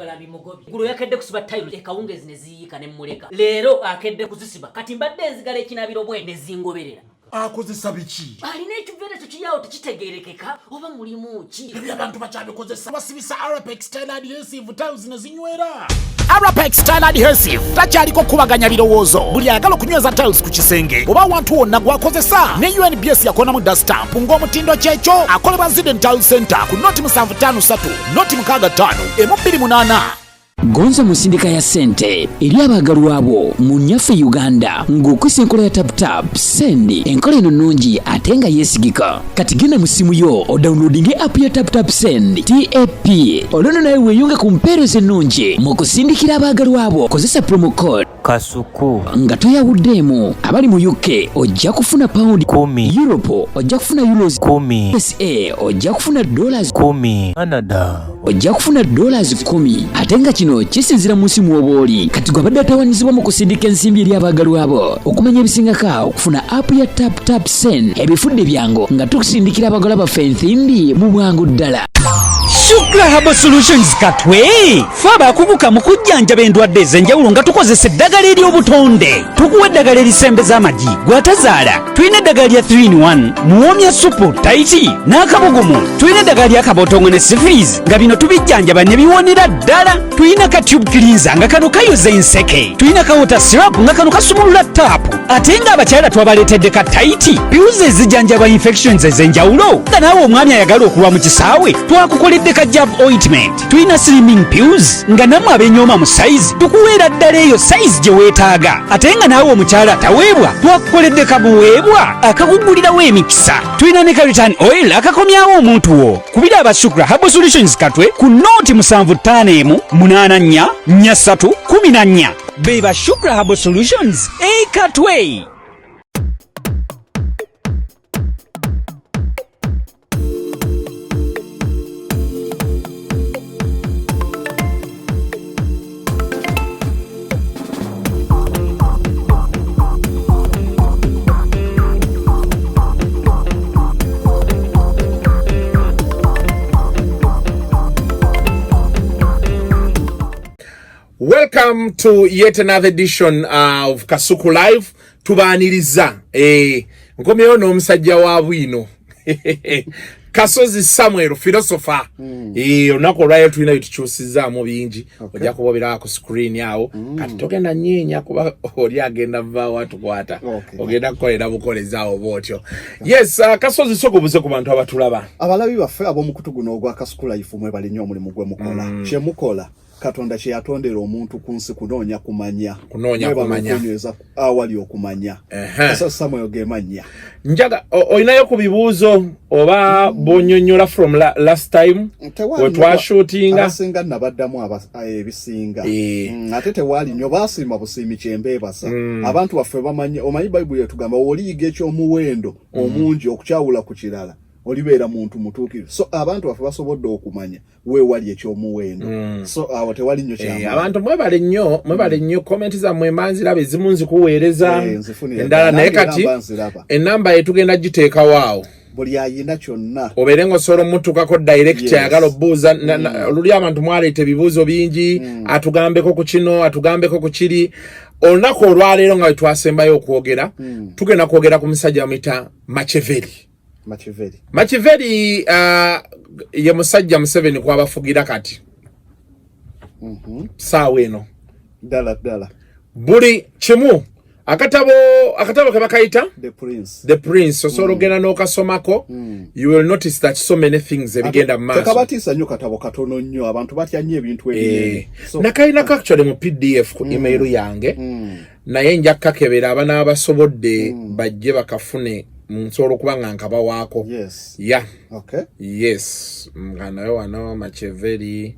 Galambi mugobi. Gulu yakedde kusiba tayiro ekawungezi ne ziyika ne muleka. Leero akedde kuzisiba. Kati mbadde enzigala ekinabiro bwe ne zingoberera. Akozesa biki? Alina ekiveera kyo kiyawo tekitegeerekeka oba mulimu ki? Ebyo abantu bakyabikozesa basibisa Arapex Style Adhesive tiles ne zinywera. Arapex Style Adhesive takyaliko kubaganya birowoozo. Buli ayagala okunyweza tiles ku kisenge oba awantu wonna gwakozesa ne UNBS yakonamu dastamp ng'omutindo kyekyo akolebwa Zident Tile Center ku noti 753 noti 65 M28. Gonza musindika ya sente eri abagalwa abo mu nyaffe Uganda ng'okwesa enkola ya tap send enkola eno nnungi ate nga yeesigika. Kati genda mu simu yo odownloadinge app ya tap send TAP olwono nawe weeyunge ku mpeereza ennungi mu kusindikira abagalwa abo. Kozesa promo code Kasuku nga toyawuddeemu. Abali mu UK ojja kufuna pound 10, Europe ojja kufuna euros 10, USA ojja kufuna dollars 10, Canada ojja kufuna dollars 10. Ate nga kino kisinzira mu nsi mw'obaoli. Kati gwe abadde atawaanyizibwa mu kusindika ensimbi eri abagalwa abo. Okumanya ebisingako okufuna app ya tap send ebifudde byangu nga tukusindikira abagalwa baffe ensimbi mu bwangu ddala. Shukra Herbal Solutions Katwe faba akubuka mu kujjanjaba endwadde ez'enjawulo nga tukozesa eddagala ery'obutonde. Tukuwa eddagala erisembeza amagi gwatazaala. Tulina eddagala lya 3-in-1 muwoomya supu taiti n'akabugumu. Tulina eddagala lya kabotongo ne syphilis nga bino tubijjanjaba ne biwonera ddala. Tulina ka tube cleanser nga kano kayoza enseke. Tulina ka water syrup nga kano kasumulula taapu. Ate nga abakyala twabaleetedde ka taiti piuzi ezijjanjaba infections ez'enjawulo nga naawe omwami ayagala okulwa mu kisaawe twakukoledde ka jab ointment. Tulina slimming pills nga namwe abenyooma mu size tukuweera ddala eyo size gye weetaaga. Ate nga naawe omukyala ataweebwa twakukoledde kabuweebwa akakugulirawo emikisa. Tulina ne ka return oil akakomyawo omuntu wo. Kubira aba Shukra Herbal Solutions Katwe ku nooti 75844314. Beba Shukra Herbal Solutions Katwe. Welcome to yet another edition of Kasuku Live. Tubaniriza nkomyeyo n'omusajja wa Wuno Kasozi Philosopher. Onako lwayo tulina tukyusizaamu bingi ojja kubobera ku screen yawo kati togenda nyeenya kuba oli agenda vaawo atukwata ogenda kukolera bukolezaawo bwotyo. Yes, Kasozi sogobuze ku bantu abatulaba abalabi baffe ab'omukutu guno ogwa Kasuku Live mwe bali nnyo omulimu gwe mukola kye mukola Katonda kye yatondera omuntu ku nsi kunoonya kumanya kunyweza awali okumanya sasa Samuel gemanya njaga olinayo ku bibuuzo oba bonyonyola from last time we twashootinga abasinga nabaddamu ebisinga ate tewali nnyo baasiima busiimi kyembeebasa abantu baffe bamanyi omanyi Bayibuli yatugamba oliyiga ekyomuwendo omungi okukyawula ku kirala olibeera muntu mutuukirivu. So abantu baffe basobodde okumanya weewali ekyomuwendo. So awo tewali nnyo kyamaanyi. Abantu mwebale nnyo comment zammwe mbanziraba ezimu nzikuweereza endala naye kati ennamba yetugenda giteeka waawo. Buli ayina kyonna obeere ng'osobola omutukako direct ayagala obbuuza oluli abantu mwaleeta ebibuuzo bingi atugambeko ku kino atugambeko ku kiri. Olunaku olwaleero nga wetwasembayo okwogera tugenda kwogera ku musajja bamuyita Machiavelli ye musajja MUSEVENI kwabafugira kati saawa eno ddala buli kimu akatabo ke bakayita the prince osobola ogenda n'okasomako you will notice that so many things ebigenda mu maaso tekabatiisa nnyo katabo katono nnyo abantu batya nnyo ebintu ebinene nakalinako actually mu PDF ku email yange naye nja kakebera abana abasobodde bajje bakafune nsobola okuba nga nkabawaako. Yes nga nayo wano Machiavelli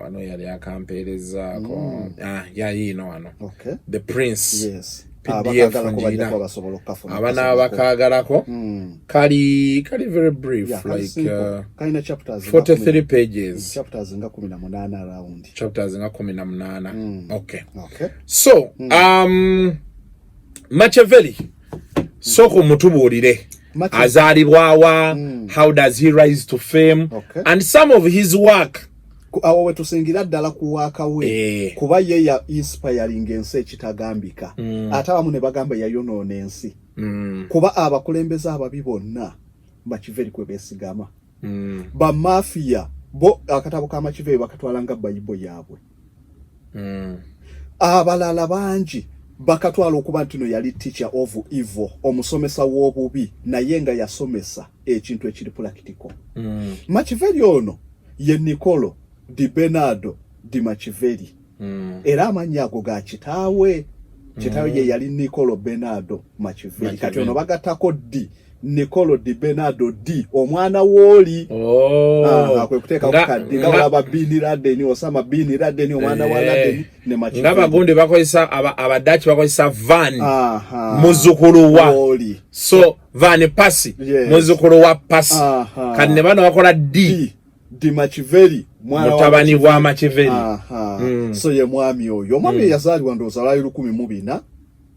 wano yali akampeerezaako yino wano the prince PDF abana abakaagalako kali very brief like 43 pages chapters nga 18 around chapters nga 18 okay so Machiavelli soko mutubuulire azalibwawa, how does he rise to fame, and some of his work. Awo wetusingira ddala kuwaaka we kuba ye ya inspiring ensi ekitagambika ate abamu ne bagamba yayonoona ensi kuba abakulembeze ababi bonna Machiavelli kwe beesigama bamafiya bo akatabo ka Machiavelli bakatwala nga Bible yaabwe abalala bangi bakatwala okuba nti no yali teacher of evil omusomesa w'obubi naye nga yasomesa ekintu ekiri practical Machiavelli ono ye Niccolo di Bernardo di Machiavelli era amannya ago ga kitaawe ye yali Niccolo Bernardo Machiavelli kati ono bagatako di Niccolo di Bernardo di omwana woli akwe kuteeka kukaddi nga olaba Bin Laden Osama Bin Laden omwana wa Laden ne Machiavelli n'abagundi bakozesa abadachi bakozesa Van muzukulu wa woli so Van Pasi muzukulu wa Pasi kati ne bano bakola di Machiavelli mutabani wa Machiavelli so ye mwami oyo omwami yazaalibwa ndowooza lwali 14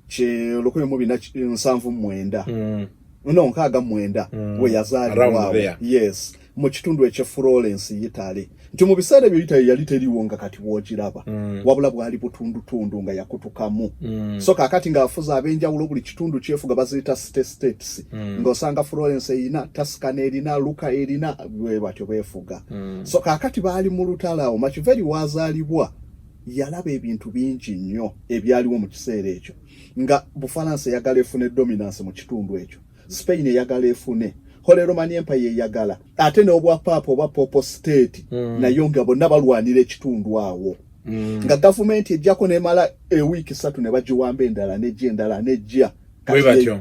17 no nkaga mwenda we yazaalibwa yes mu kitundu ekye Florence Italy nti mu biseera byo Italy yali teriwo nga kati wogiraba wabula bwali butundu nga yakutukamu so kakati nga afuza abenjawulo buli kitundu kyefuga baziyita states ng'osanga Florence erina Tuscany erina Lucca erina bwe batyo beefuga so kakati baali mu lutalawo Machiavelli wazaalibwa yalaba ebintu bingi nnyo ebyaliwo mu kiseera ekyo nga Bufalansa eyagala efune dominance mu kitundu ekyo Spain eyagala efune Holy Roman Empire eyagala ate n'obwa papa oba popo state nayo nga bonna balwanira ekitundu awo nga government ejjako nemala week 3 ne bagiwamba endala nejja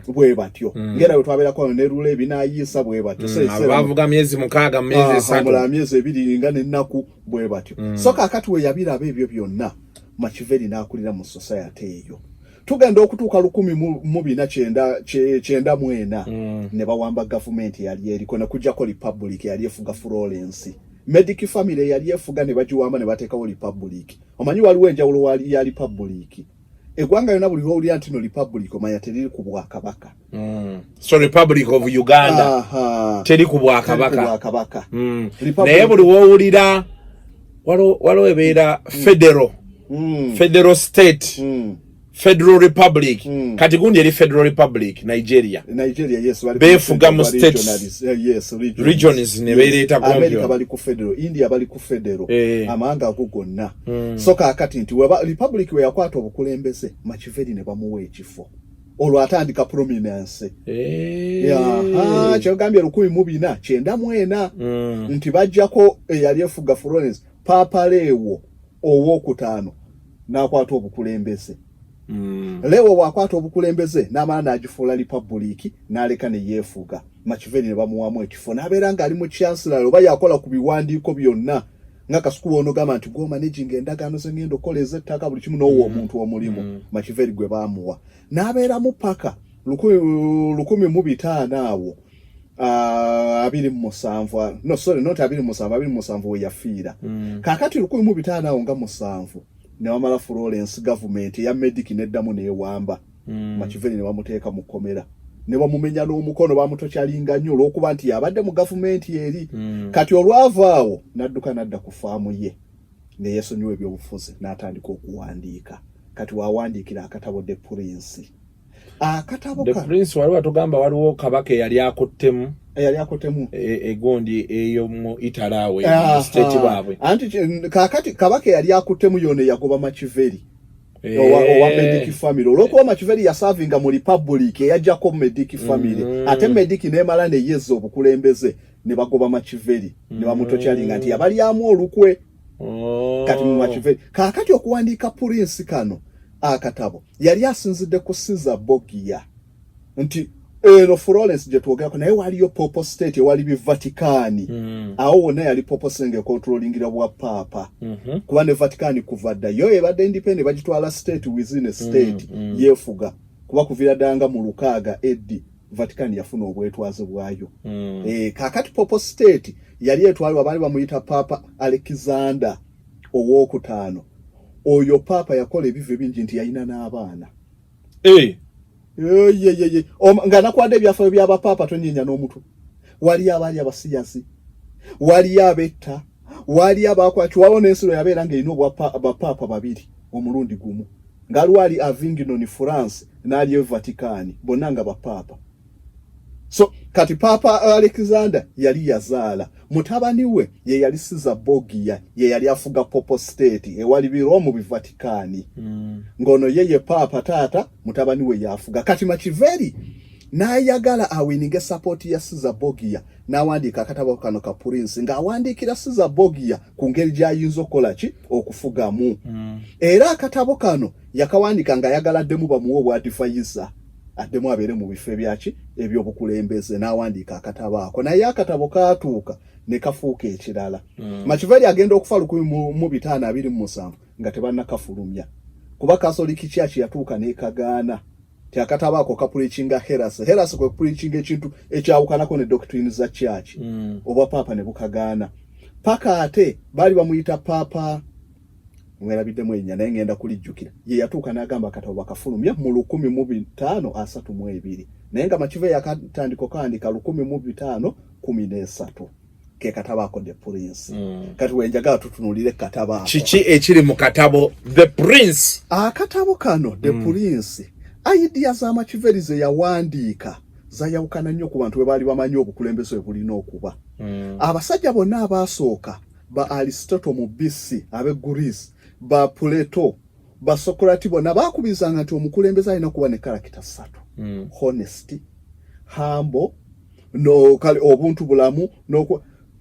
bwe batyo ngera wetwabeerako ne rule ebinaayisa bwe batyo bavuga myezi 6 myezi 3 myezi 2 nga n'ennaku bwe batyo so kakati we yabiraba ebyo byonna Machiavelli n'akulira mu society eyo tugenda okutuuka 1994 ne bawamba government yali eriko ne kujjako republic yali efuga Florence Medici family yali efuga ne bagiwamba ne bateekawo republic omanyi waliwo enjawulo wali ya republic eggwanga yonna buli lw'owulira nti no republic omanya teriri ku Bwakabaka so Republic of Uganda teri ku Bwakabaka naye buli lw'owulira waliwo ebeera federal state Federal Republic kati gundi eri Federal Republic Nigeria yes befuga mu states regions ne beereta gombyo America bali ku federal India bali ku federal amanga agugonna so kakati nti Republic we yakwata obukulembeze Machiavelli ne bamuwa ekifo olwo atandika prominence kyogambye 1494 nti bajjako eyali efuga Florence Papa Leo owookutaano n'akwata obukulembeze Leo wakwata obukulembeze n'amala n'agifuula republic n'aleka ne yeefuga Machiavelli ne bamuwamu ekifo n'abeera ng'ali mu chancellor oba yakola ku biwandiiko byonna nga Kasuku ono gamba nti go managing endagaano z'engendo okola ez'ettaka buli kimu n'owa omuntu omulimu Machiavelli gwe baamuwa n'abeera mu paka 1500 awo 27 no sorry not 27 we yafiira kakati 1500 awo nga 7 ne wamala Florence government ya Medici neddamu neewamba Machiavelli ne bamuteeka mu komera ne bamumenya n'omukono bamutokyalinga nnyo olw'okuba nti yabadde mu government eri kati olwavaawo nadda ku faamu ye ne yeesonyiwa ebyobufuzi n'atandika okuwandiika kati wawandiikira akatabo The Prince The Prince waliwo atugamba waliwo kabaka eyali akuttemu egondi eyo mu Italy state baabwe anti kakati kabaka yali akuttemu yone yagoba Machiavelli owa Medici family olwokuba Machiavelli yasavinga mu republic eyajjako Medici family ate Medici nemala ne yezza obukulembeze ne bagoba Machiavelli ne bamutokyalinga nti yabalyamu olukwe kati mu Machiavelli kakati okuwandiika Prince kano akatabo yali asinzidde ku Caesar Borgia nti eno Florence gye twogerako naye waliyo Popo state wali bi Vatican awo wonna yali Popo senge controllingira bwa papa kuba ne Vatican kuva dda yo ebadde independent bagitwala state within a state yefuga kuba kuvira danga mu 6 AD Vatican yafuna obwetwaze bwayo kakati Popo state yali etwalibwa bali bamuyita Papa Alexander owookutaano oyo papa yakola ebive bingi nti yalina n'abaana Ye. Ngana kwade byafaayo by'abapapa tonyinya n'omutu. Wali abali abasiyazi. Wali abetta. Wali abakwachi wabona ensiro yabeera ng'erina abapapa babiri omulundi gumu. Ngalwali Avignon ni France n'ali Vatican bonna nga bapapa. So kati Papa Alexander yali yazaala mutabani we ye yali Caesar Borgia ye yali afuga Popo State ewali biromu bi Vatican ngono yeye papa tata mutabani we yafuga kati Machiavelli n'ayagala awininge support ya Caesar Borgia n'awandika akatabo kano ka Prince nga awandikira Caesar Borgia ku ngeri gy'ayinza okukola ki okufugamu era akatabo kano yakawandika nga ayagala ddemu bamuwe obwadifayisa addemu abeere mu bifo ebyaki ebyobukulembeze n'awandika akatabo ako naye akatabo kaatuuka ne kafuuka ekirala Machiavelli agenda okufa 1527 nga tebannakafulumya kuba Catholic Church yatuuka n'ekagaana ti akatabo ako kapulichinga heresy kwe kupulichinga ekintu ekyawukanako ne doctrine za church oba papa ne bukagaana paka ate bali bamuyita papa mwerabidde mwenya naye ngenda kulijjukira ye yatuuka n'agamba akatabo bakafulumya mu 1532 naye nga Machiavelli yakatandika kaandika 1513 ke katabo ako The Prince kati wenjagala tutunulire katabo ako kiki ekiri mu katabo The Prince akatabo kano The Prince idea za Machiavelli ze yawandiika zayawukana nnyo ku bantu bwe baali bamanyi obukulembeze bulina okuba abasajja bonna abasooka ba Aristotle mu BC abe Greece ba Plato ba Socrates bonna bakubizanga nti omukulembeze alina kuba ne character 3 honesty humble no kale obuntu bulamu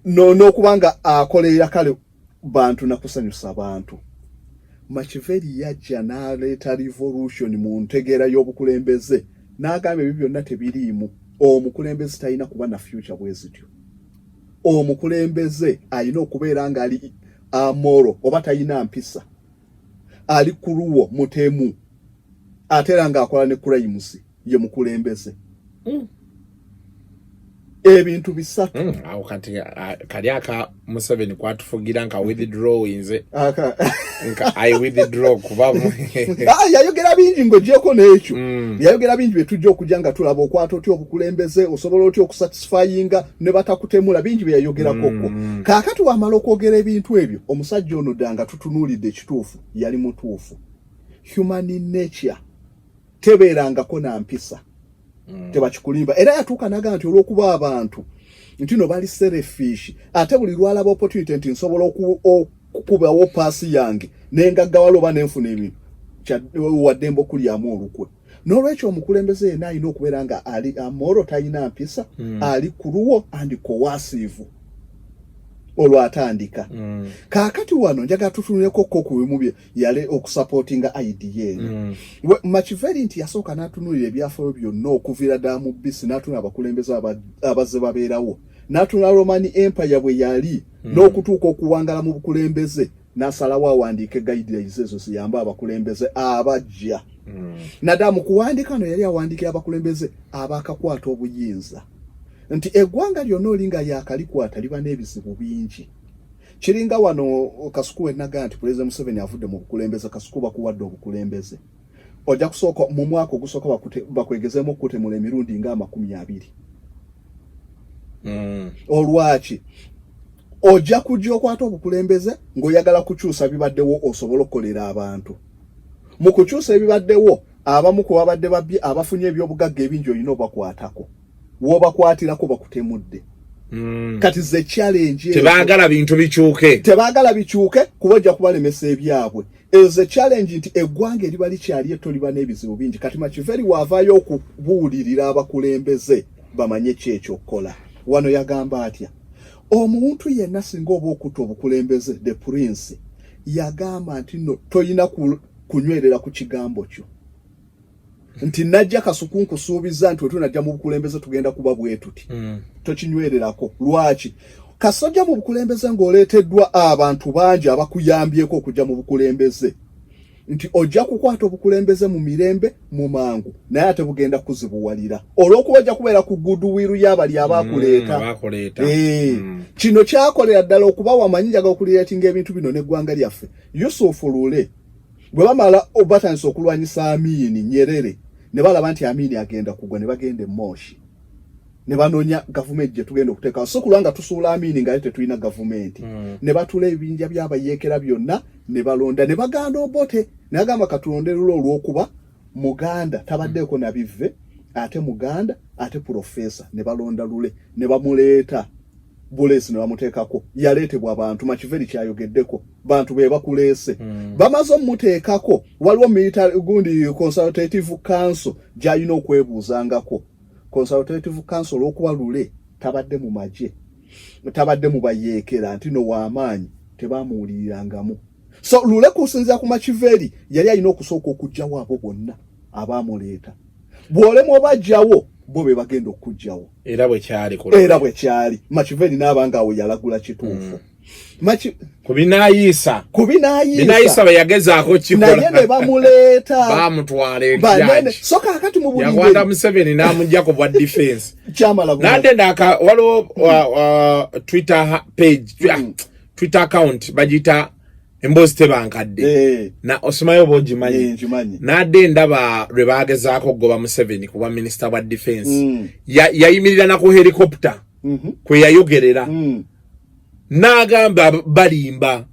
no kubanga akolera kale bantu nakusanyusa abantu Machiavelli yajja n'aleeta revolution mu ntegeera y'obukulembeze n'agamba ebyo byonna tebiriimu omukulembeze talina kuba na future bwezityo omukulembeze alina okubeera nga ali amoro oba talina mpisa ali kuluwo mutemu atera nga akola ne crimes ye mukulembeze ebintu bisatu awo kali aka Museveni kwatufugira nka withdraw inze nka I withdraw kubamu yayogera bingi ng'ogyeko n'ekyo yayogera bingi betujja okujja nga tulaba okwata otyo obukulembeze osobola otyo okusatisfyinga ne batakutemula bingi bye yayogera koko kaakati wamala okwogera ebintu ebyo omusajja ono danga tutunuulidde ekituufu yali mutuufu human nature tebeerangako na mpisa tebakikulimba era yatuuka naga nti olw'okuba abantu nti no bali selfish ate buli lwalaba opportunity nti nsobola okukubawo paasi yange nengaggawala oba nenfuna ebintu waddembe okulyamu olukwe n'olwekyo omukulembeze yenna alina okubeera nga ali amoro talina mpisa ali kuluwo andi coercive olwatandika kaakati wano njaga tutunuleko ku bimu bye yale okusupportinga idea eno Machiavelli nti yasooka n'atunulira ebyafaayo byonna okuviira ddala mu bisi n'atunula abakulembeze abazze babeerawo n'atunula Roman Empire bwe yali n'okutuuka okuwangala mu bukulembeze n'asalawo awandiike guidelines ezo ziyamba abakulembeze abajja naddala mu kuwandiika no yali awandiikira abakulembeze abakakwata obuyinza nti eggwanga lyonna olinga yakalikwata liba n'ebizibu bingi kiringa wano Kasuku enaga nti President Museveni avudde mu bukulembeze Kasuku bakuwadde obukulembeze ojja kusooka mu mwaka ogusooka bakwegezeemu okutemula emirundi nga 20 olwaki ojja kujja okwata obukulembeze ng'oyagala kukyusa bibaddewo osobola okukolera abantu mu kukyusa ebibaddewo abamu ku babadde babbi abafunye ebyobugagga ebingi olina obakwatako wobakwatirako bakutemudde kati ze challenge tebagala bintu bikyuke kubajja kubalemesa ebyabwe ezo challenge nti eggwanga eriba likyali etto liba n'ebizibu bingi kati Machiavelli waavaayo okubuulirira abakulembeze bamanye kyekyo okukola wano yagamba atya omuntu yenna singa oba okutta obukulembeze The Prince yagamba nti no toyina kunywerera ku kigambo kyo nti najja Kasuku nkusuubiza nti wetunajja mu bukulembeze tugenda kuba bwetuti tokinywererako lwaki kasojja mu bukulembeze ng'oleeteddwa abantu bangi abakuyambyeko okujja mu bukulembeze nti ojja kukwata obukulembeze mu mirembe mu mangu naye ate bugenda kuzibuwalira olw'okuba ojja kubeera ku goodwill y'abali abakuleeta kino kyakolera ddala okuba wamanyi njaga okulireetinga ebintu bino n'eggwanga lyaffe Yusufu Lule bwe bamala obatandisa okulwanyisa Amini Nyerere ne balaba nti Amini agenda kugwa ne bagende Moshi ne banonya government je tugenda okuteka so kulanga tusuula Amini nga ate tulina government ne batula ebinja byabayekera byonna ne balonda ne baganda Obote ne agamba katulondera olwokuba Muganda tabaddeko na bive ate Muganda ate professor ne balonda lule ne bamuleeta Bulesi ne bamuteekako yaleetebwa abantu Machiavelli kyayogeddeko bantu be bakuleese bamaze omuteekako waliwo military gundi consultative council gyalina okwebuuzangako consultative council okuba lule tabadde mu magye tabadde mu bayeekera nti no w'amaanyi tebamuwulirangamu so lule kusinzira ku Machiavelli yali alina okusooka okujjawo abo bonna abaamuleeta bw'olemu obajjawo bo be bagenda okujjawo era bwe kyali Machiavelli n'abanga awo yalagula kituufu kubinaayisa bayagezaako kikola naye ne bamuleeta bamutwala ejjaji so kaakati mu buli yakwata Museveni n'amuggyako bwa defense kyamala ndaka waliwo Twitter page Twitter account bagita Embozi tebankadde na osimayo bogimanyi nadde ndaba lwe bagezaako goba Museveni kuba minister wa defense yayimirira na ku helicopter kwe yayogerera n'agamba balimba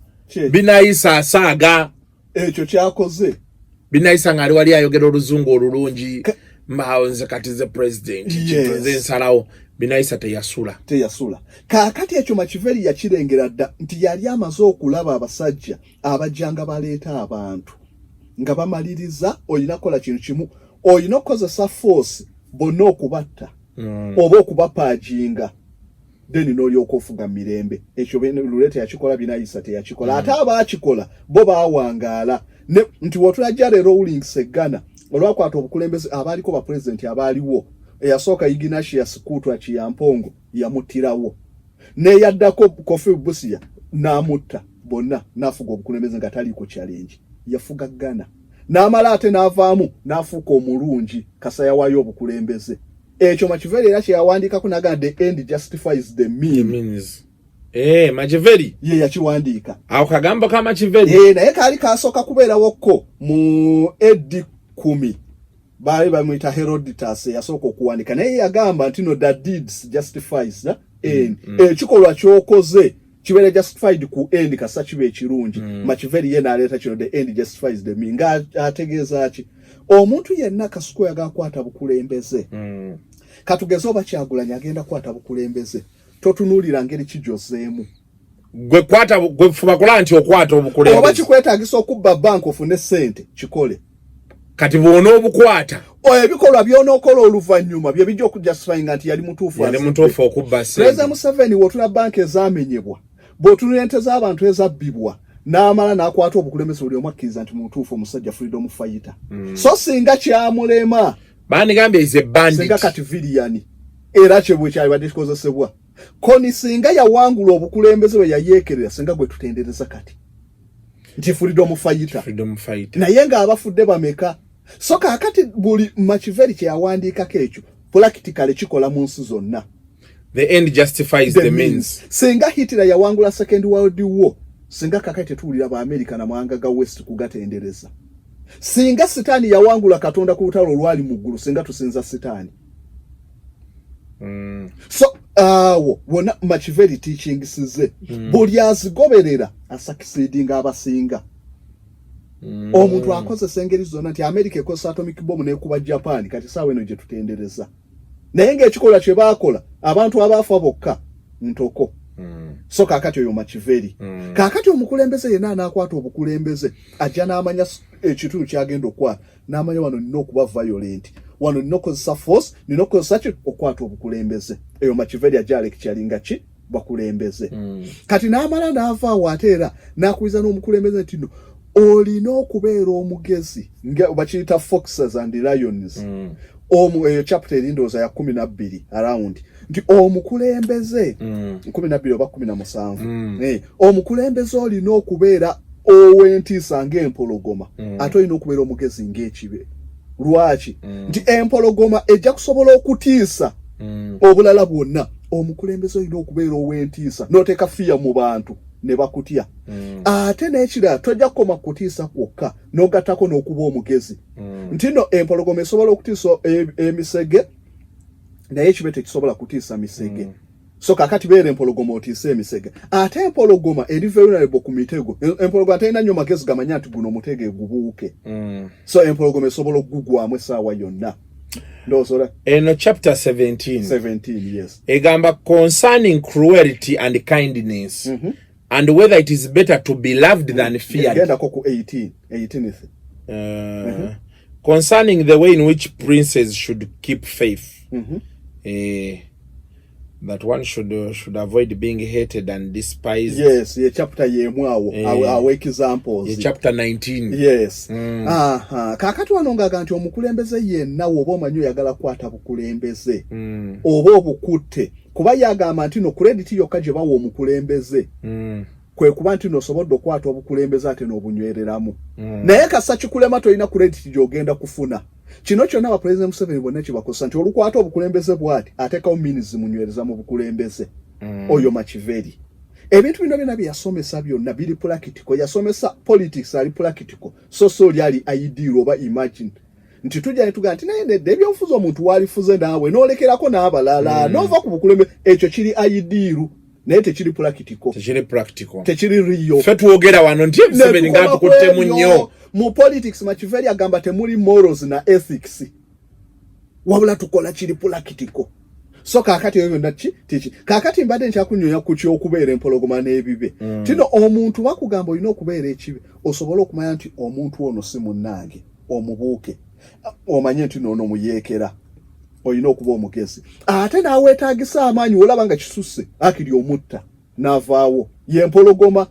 binayisa asaaga ekyo kyakoze binayisa ng'ali wali ayogera oluzungu olulungi nze kati ze president nze nsalawo binayisa teyasula kaakati ekyo Machiavelli yakirengera dda nti yali amaze okulaba abasajja abajjanga baleeta abantu nga bamaliriza olina kola kintu kimu olina okukozesa force bonna okubatta oba okubapaajinga deni n'olyoka ofuga mirembe ekyo lulete yakikola binayisa teyakikola ate abaakikola bo baawangaala nti wotulajja leero rulings eggana olwakwata obukulembeze abaaliko ba president abaaliwo eyasooka Ignatius Kutwa Kiyampongo yamuttirawo neyaddako Kofi Busia n'amutta bonna n'afuga obukulembeze nga taliiko challenge yafuga Ghana n'amala ate n'avaamu n'afuuka omulungi Kasaya wayo obukulembeze ekyo Machiavelli era kyeyawandikako naga the end justifies the means Machiavelli ye yakiwandiika awo kagambo ka Machiavelli naye kaali kasooka kubeerawokko mu edi 10 baali bamuyita Herodotus yasooka okuwandika naye yagamba nti no that deeds justifies ekikolwa kyokoze kibeere justified ku end kasa kibe ekirungi Machiavelli ye n'aleeta kino the end justifies the means nga ategeeza ki omuntu yenna Kasuku yagakwata bukulembeze katugeze oba Kyagulanyi agenda kwata bukulembeze totunuulira ngeri kijozeemu gwe fuba kola nti okwata obukulembeze oba kikwetaagisa okubba bank ofune ssente kikole kati bw'ona obukwata ebikolwa by'onookola oluvannyuma bye bijja okujustifyinga nti yali mutuufu okubba ssente President Museveni wotula bank ezamenyebwa bw'otunula ente z'abantu ezabbibwa n'amala n'akwata obukulembeze buli omu akkiriza nti mutuufu omusajja freedom fighter so singa kyamulema bandigambye is a bandit singa kati viliyani era kye bwe kyalibadde kikozesebwa koni singa yawangula obukulembeze bwe yayeekerera singa gwe tutendereza kati nti freedom fighter naye ng'abafudde bameka so kaakati buli Machiavelli kye yawandiikako ekyo practically kikola mu nsi zonna the end justifies the means singa Hitler yawangula second world war singa kakati tetuwulira ba America na mwanga ga West kugatendereza singa sitaani yawangula Katonda ku lutalo olwali mu ggulu singa tusinza sitaani so wona Machiavelli teachingsize buli azigoberera asakisiidinga abasinga omuntu akozesa engeri zonna nti America ekozesa atomic bomb n'ekuba Japan kati saawa eno gye tutendereza naye ng'ekikolwa kye baakola abantu abaafa bokka ntoko so kaakati oyo Machiavelli kaakati omukulembeze yenna anaakwata obukulembeze ajja n'amanya ekitundu kyagenda okwata n'amanya wano nina okuba violent wano nina okozesa force nina okozesa ki okwata obukulembeze eyo Machiavelli ajja alekikyalinga ki bakulembeze kati n'amala n'avaawo ate era n'akubiza n'omukulembeze nti no olina okubeera omugezi nga bakiyita foxes and lions eyo chapter erindooza ya 12 around nti omukulembeze 12 oba 17 omukulembeze olina okubeera ow'entiisa ng'empologoma ate olina okubeera omugezi ng'ekibe lwaki nti empologoma ejja kusobola okutiisa obulala bwonna omukulembeze olina okubeera ow'entiisa n'oteeka fiya mu bantu ne bakutya ate n'ekirala tojja kukoma kutiisa kwokka n'ogattako n'okuba omugezi nti nno empologoma esobola okutiisa emisege naye ekibe tekisobola kutiisa misege so kakati beera empologoma otiisa emisege ate empologoma eri vulnerable ku mitego empologoma terina nnyo magezi gamanya nti guno omutego egubuuke so empologoma esobola okugugwamu essaawa yonna ndowooza eno chapter 17 yes egamba concerning cruelty and kindness and whether it is better to be loved than feared. Egenda ko ku 18 concerning the way in which princes should keep faith. That one should avoid being hated and despised. Yes, ye chapter yemwawo our examples. Ye chapter 19. Yes. Kakati wanongaga nti omukulembeze yenna woba omanyi oyagala kwata bukulembeze. Oba obukutte. Kuba yagamba nti no credit yokka gye bawa omukulembeze. Kwe kuba nti no osobodde okwata obukulembeze ate n'obunywereramu. Naye kasa kikulema tolina credit gy'ogenda kufuna. Kino kyonna aba President Museveni bonna kibakosa nti olukwata obukulembeze bw'ati ateekawo minisitule munywereza mu bukulembeze oyo Machiavelli. Ebintu bino byonna bye yasomesa byonna biri practical. Yasomesa politics ali practical. So lyali ideal oba imagine. Nti tujja netuga nti naye nedde ebyobufuzi omuntu walifuze naawe n'olekerako n'abalala n'ova ku bukulembeze ekyo kiri ideal naye tekiri practical. Tekiri real. Ffe twogera wano nti Museveni ng'atukuttemu nnyo. Mu politics Machiavelli agamba temuli morals na ethics. Wabula tukola kiri practical. So kakati eyo ndachi tichi. Kakati mbadde nkyakunyonya ku ky'okubeera empologoma n'ebibe. Tino omuntu bakugamba olina okubeera ekibe osobola okumanya nti omuntu ono si munnange omubuuke. Omanye nti n'ono muyeekera. Olina okuba omugezi. Ate n'aweetaagisa amaanyi olaba nga kisusse akiri omutta n'avaawo. Ye empologoma.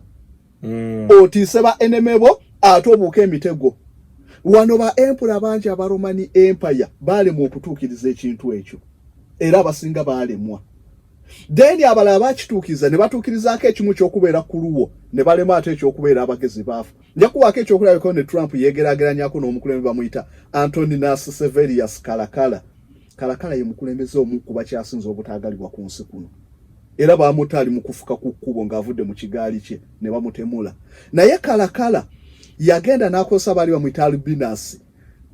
Otiise ba enemebo ate obuuka emitego. Wano ba empula bangi aba Roman Empire baalemwa okutuukiriza ekintu ekyo. Era abasinga baalemwa. Then abalala bakituukiriza ne batuukirizaako ekimu ky'okubeera ku luwo ne balema ate ekyokubeera abagezi baafu. Nja kubaako ekyokulabako ne Trump yegeraageranyako n'omukulembeze bamuyita Antoninus Severius Kalakala. Kalakala ye mukulembeze omu ku bakyasinze obutaagalibwa ku nsi kuno. Era baamutaali mu kufuka ku kkubo ng'avudde mu kigaali kye ne bamutemula. Naye Kalakala yagenda n'akosa bali bamuyita Albinus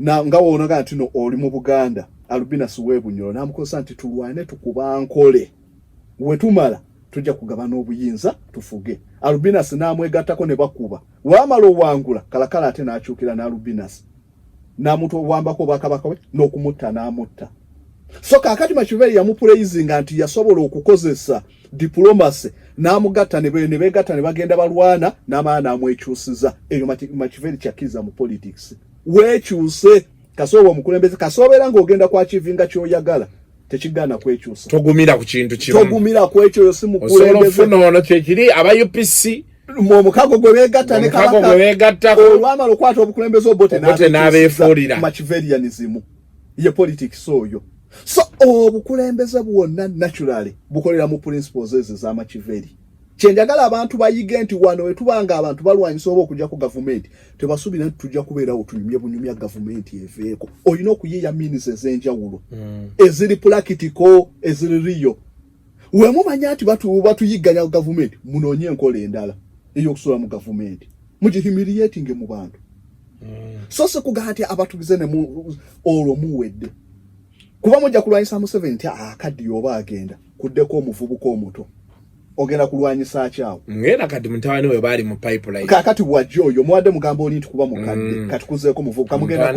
nga woonaga nti no oli mu Buganda Albinus w'Ebunyoro n'amukosa nti tulwane tukuba nkole we tumala tujja kugabana obuyinza tufuge. Albinus n'amwegattako ne bakuba wamala owangula Kalakala ate n'akyukira n'Albinus n'amutwambako bakabaka we n'okumutta n'amutta. So kakati Machiavelli yamupraising nti yasobola okukozesa diplomacy n'amugatta ne begatta ne bagenda balwana n'amaana amwekyusiza. Eyo Machiavelli kyakkiriza mu politics. Wekyuse kasobo omukulembeze kasobera ng'ogenda kwa achivinga ky'oyagala tekigana kwekyusa. Togumira ku kintu kimu. Togumira ku ekyo yo simukulembeze. Osobola okufuna ono kyekiri aba UPC mu mukago gwe begatta ne Kalakala. Mukago gwe begatta. Olwamala okwata obukulembeze obote n'abeefuulira. Machiavellianism ye politics oyo. So obukulembeze bwonna naturally bukolera mu principles ezo za Machiavelli. Kyenjagala abantu bayige nti wano wetubanga abantu balwanyisa oba okujja ku government tebasuubira nti tujja kubeerawo tunyumye bunyumya government eveeko. Olina okuyiiya means ez'enjawulo eziri practical eziri real. Wemumanya nti batuyigganya ku government munoonye enkola endala ey'okusula mu government mugihumiliating mu bantu. So se kugaa nti abatugize ne olwo muwedde kuba mujja kulwanyisa Museveni nti akaddiyo oba agenda kuddeko omuvubuka omuto ogenda kulwanyisa kyawo ngenda kati mutawani we bali mu pipeline kakati bwajjo oyo muwadde mugambo oli nti kuba mukadde kati kuzeeko muvubuka mugenda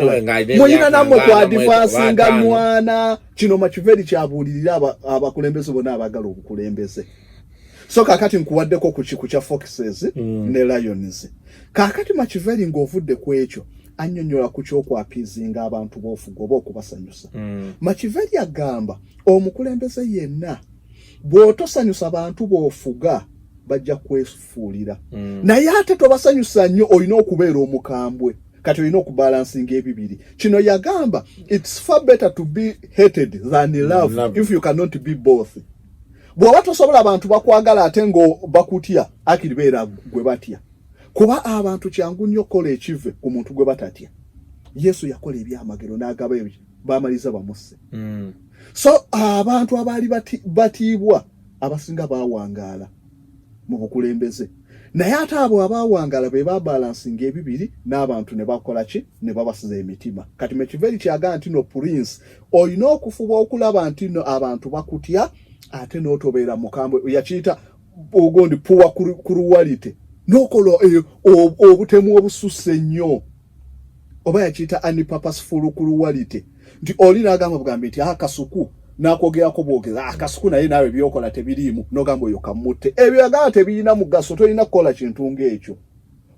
muyina nammwe ku advance nga mwana. Kino Machiavelli kyabuulirira abakulembeze bonna abagala obukulembeze. So kakati nkuwaddeko ku kiku kya foxes ne lions. Kakati Machiavelli ng'ovudde ku ekyo annyonnyola ku ky'okwapiizinga abantu b'ofuga oba okubasanyusa. Machiavelli agamba omukulembeze yenna bw'otosanyusa abantu b'ofuga bajja kwefuulira. Naye ate tobasanyusa nnyo olina okubeera omukambwe. Kati olina okubalansinga ebibiri. Kino yagamba it's far better to be hated than loved if you cannot be both. Bw'oba tosobola abantu bakwagala ate ngo bakutya akiri beera gwe batya. Kuba abantu kyangu nnyo kola ekive ku muntu gwe batatya. Yesu yakola ebyamagero n'agaba ebyo baamaliza bamusse. So abantu abaali batiibwa abasinga baawangaala mu bukulembeze. naye ate abo abawangala be babalansinga ebibiri n'abantu ne bakola ki ne babasiza emitima. Kati Machiavelli kyaga nti no Prince olina okufuba okulaba nti no abantu bakutya ate n'otobeera mukambwe yakiyita ogondi poor cruelty n'okola obutemu obususse nnyo oba yakiyita unpurposeful cruelty nti oli n'agamba bugambi nti Kasuku n'akogerako bwogeza Kasuku naye nawe byokola tebiriimu n'ogamba oyo kamutte ebyo yagamba tebirina mugaso tolina kukola kintu ng'ekyo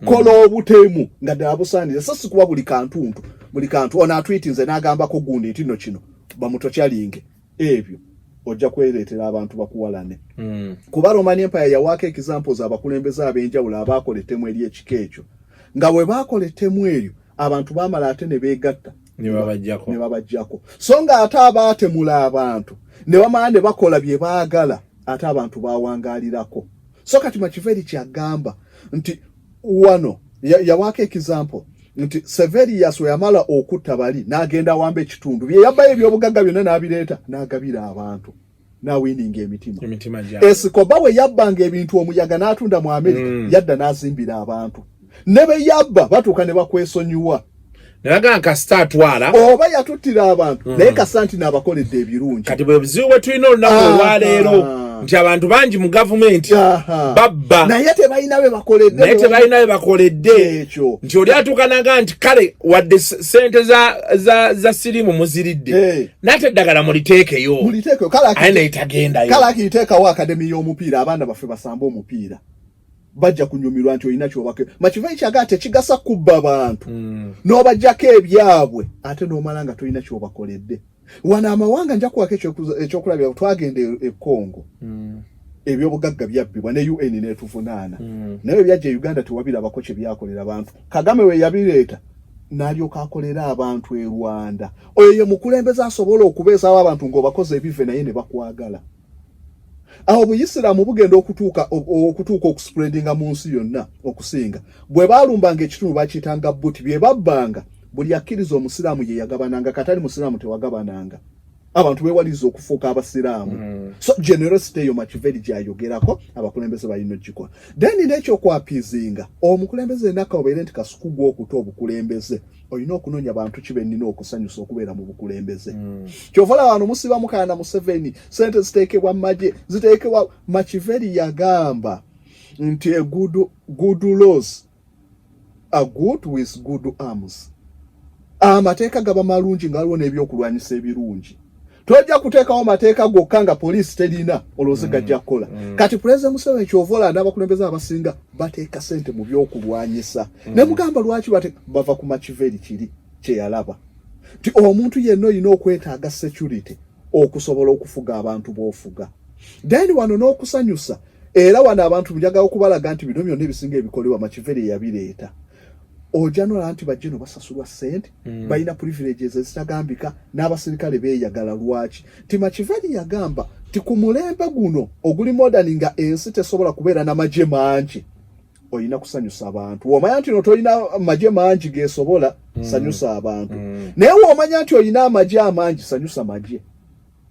kola obutemu nga ddala busaanire so si kuba buli kantu ono atwitinze n'agambako gundi nti no kino bamutokyalinge ebyo ojja kwereetera abantu bakuwalane kuba Roman Empire yawaako examples abakulembeze ab'enjawulo abaakola ettemu eri ekika ekyo nga bwe baakola ettemu eryo abantu baamala ate ne beegatta ne babajjako so nga ate abaatemula abantu ne bamala ne bakola bye baagala ate abantu baawangaalirako so kati Machiavelli kyagamba nti wano yawaako example nti Severius we yamala okutta bali n'agenda wamba ekitundu bye yabbayo ebyobugagga byonna n'abireeta n'agabira abantu n'awininga emitima Escobar we yabbanga ebintu omuyaga n'atunda mu America yadda n'azimbira abantu ne be yabba batuuka ne bakwesonyiwa naga nkasita atwala oba yatuttira abantu naye kasanti n'abakoledde ebirungi kati bwe buzibu bwe tulina olunaku olwaleero nti abantu bangi mu gavumenti babba naye tebalina be bakoledde ekyo nti oli atuukanaga nti kale wadde sente za sirimu muziridde nate eddagala muliteekeyo aye naye tagendayo kale akiyiteekawo akademi y'omupiira abaana baffe basamba omupiira bajja kunyumirwa nti olina kyobake Machiavelli kyaga tekigasa kubba abantu n'obajjako ebyabwe ate n'omala nga tolina kyobakoledde wana amawanga nja kuwako ekyokulabira twagenda e Congo ebyobugagga byabbibwa ne UN netuvunaana naye byajja Uganda tewabirabako kye byakolera abantu Kagame we yabireeta n'alyoka akolera abantu e Rwanda oyo ye mukulembeze asobola okubeesawo abantu ng'obakoze ebive naye ne bakwagala aho Buyisiraamu bugenda okutuuka okuspreadinga mu nsi yonna okusinga bwe baalumbanga ekitundu bakiyitanga buti bye babbanga buli akkiriza omusiraamu ye yagabananga katali musiraamu tewagabananga abantu beewaliza okufuuka abasiraamu so generosity eyo Machiavelli gyayogerako abakulembeze balina okugikola then n'ekyokwapiizinga omukulembeze naka obeere nti Kasuku gw'okuta obukulembeze olina okunoonya bantu ki bennina okusanyusa okubeera mu bukulembeze kyovala wano musiba mukaana Museveni sente ziteekebwa mu magye ziteekebwa Machiavelli yagamba nti a good laws are good with good arms amateeka gaba malungi nga waliwo n'ebyokulwanyisa ebirungi tojja kuteekawo mateeka gokka nga poliisi terina olowooza gajja kukola kati Pulezidenti Museveni kyovola n'abakulembeze abasinga bateeka sente mu byokulwanyisa ne mugamba lwaki bava ku Machiavelli kiri kye yalaba nti omuntu yenna olina okwetaaga security okusobola okufuga abantu b'ofuga then wano n'okusanyusa era wano abantu njagala okubalaga nti bino byonna ebisinga ebikolebwa Machiavelli yabireeta ojanola anti bajeno basasulwa sente balina privileges ezitagambika n'abasirikale beeyagala lwaki ti Machiavelli yagamba ti ku mulembe guno oguli modern nga ensi tesobola kubeera n'amagye mangi olina kusanyusa abantu womanya nti no tolina amagye mangi geesobola sanyusa abantu naye womanya nti olina amagye amangi sanyusa magye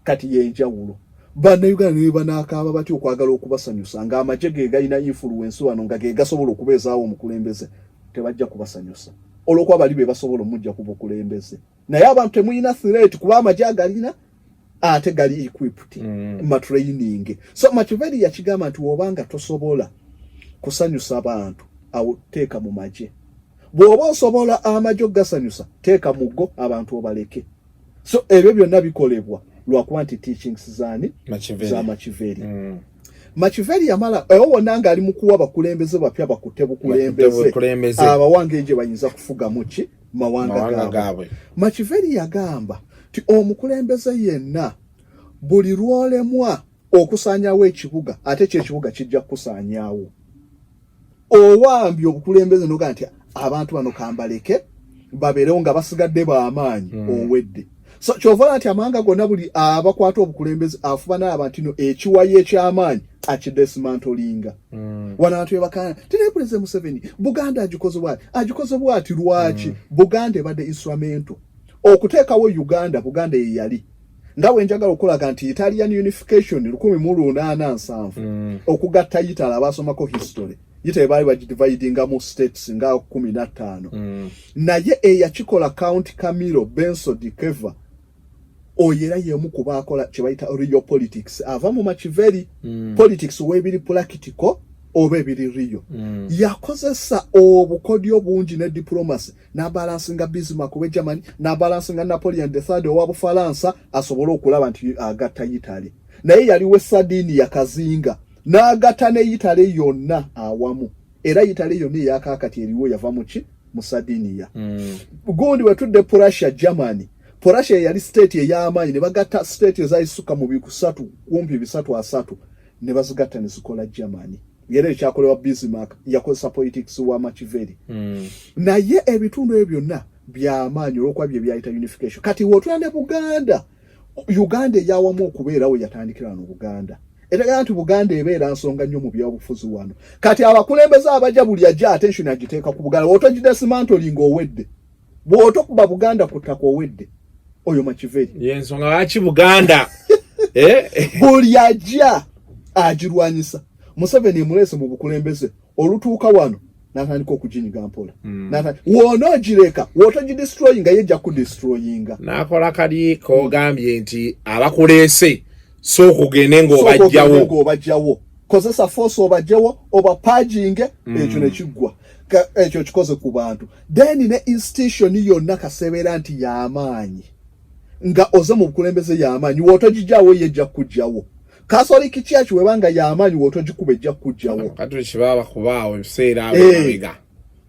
kati yenjawulo Bannayuganda ne banaakaaba batyo okwagala okubasanyusa nga amagye ge galina influence wano nga ge gasobola okubeezaawo omukulembeze tebajja kubasanyusa olwokuba bali be basobola omujja ku bukulembeze naye abantu temuyina threat kuba amagye agalina ate gali equipped training so Machiavelli yakigamba nti wobanga tosobola kusanyusa abantu awo teeka mu magye bw'oba osobola amagye ogasanyusa teeka mugo abantu obaleke so ebyo byonna bikolebwa lwakuba nti teachings zaani za Machiavelli Machiavelli yamala wonna nga ali mu kuwa bakulembeze bapya bakutte bukulembeze abawange gye bayinza kufuga muki mawanga gaabwe Machiavelli yagamba ti omukulembeze yenna buli lwolemwa okusaanyawo ekibuga ate kyekibuga kijja kukusaanyaawo owambye obukulembeze noga nti abantu bano kambaleke babeerewo nga basigadde b'amaanyi owedde so kyovala nti amanga gonna buli abakwata obukulembeze afuba n'abantu ino ekiwayi eky'amaanyi akidesmantolinga wana abantu ebakana tine Pulezidenti Museveni Buganda agikoze bwati lwaki Buganda ebadde instrumento okuteekawo Buganda ye yali nga bwe njagala okulaga nti Italian unification 1887 okugatta Italy abasomako history yite bali bagidividinga mu states nga 15 naye eyakikola Count Camilo Benso di Keva oyera yemu kubakola kibaita real politics ava mu Machiavelli politics webiri practical oba ebiri real yakozesa obukodyo bungi ne diplomacy na balance nga Bismarck we Germany na balance nga Napoleon III owa Bufaransa asobola okulaba nti agatta Italy naye yali we Sardini yakazinga n'agatta ne Italy yonna awamu era Italy yonna yakakati eriwo yava mu ki mu Sardinia gundi wetudde Prussia Germany Prussia yali state ey'amaanyi ne bagatta state ezayisuka mu bikusatu kumpi bisatu asatu ne bazigatta ne zikola Germany yere ekyakolewa Bismarck yakozesa politics wa Machiavelli naye ebitundu ebyo byonna by'amaanyi olw'okuba bye byayita unification kati wotulande Uganda yawamu okubeerawo yatandikira no Buganda era nti Buganda ebeera nsonga nnyo mu byabufuzi wano kati abakulembeze abaja buli ajja attention agiteeka ku Buganda wotogidesimantling owedde bw'otokuba Buganda kutaka owedde oyo Machiavelli yensonga lwaki Buganda buli ajja agirwanyisa Museveni mulese mu bukulembeze olutuuka wano natandika okuginyiga mpola wona ogireka wotogidestroying nga yejja kudestroyinga nakola kali kogambye nti abakulese so kugende ng'obajjawo kozesa force obajjawo oba paging ekyo nekiggwa ekyo kikoze ku bantu then ne institution yonna kasebera nti y'amaanyi nga oze mu bukulembeze y'amaanyi wotogijjawo yejja kujjawo Catholic Church webanga y'amaanyi wotogikuba ejja kujjawo kati kibaba kubaawo ebiseera abiga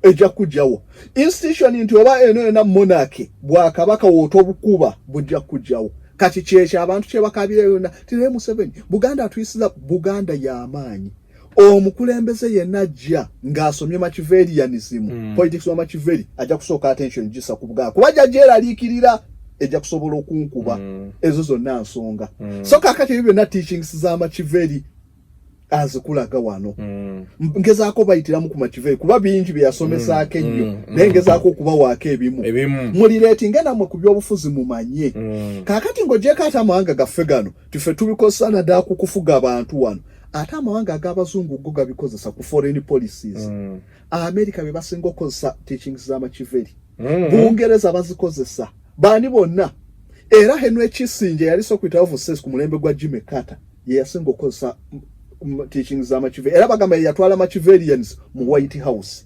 ejja kujjawo institution nti oba eno na monarchy bwakabaka wotobukuba bujja kujjawo kati kyekyo abantu kye bakabira yonna tire Museveni Buganda atuyisiza Buganda y'amaanyi omukulembeze yenna ajja ng'asomye Machiavellianism politics wa Machiavelli ajja kusooka attention gisa ku Buganda kuba jjera aliikirira ejja kusobola okunkuba ezo zonna nsonga so kakati ebyo na teachings za Machiavelli azikulaga wano ngezaako bayitiramu ku Machiavelli kuba bingi byasomesaako ennyo naye ngezaako okuba waako ebimu mulireetinga namwe ku byobufuzi mumanye kakati ng'ogyeko ate amawanga gaffe gano tufe tubikozesa naddala ku kufuga abantu wano ate amawanga ag'abazungu go gabikozesa ku foreign policies America be basinga okukozesa teachings za Machiavelli Bungereza bazikozesa bani bonna era Henry Kissinger yali Secretary of State ku mulembe gwa Jimmy Carter ye yasinga okukozesa teachings za Machiavelli era bagamba yatwala Machiavellians mu White House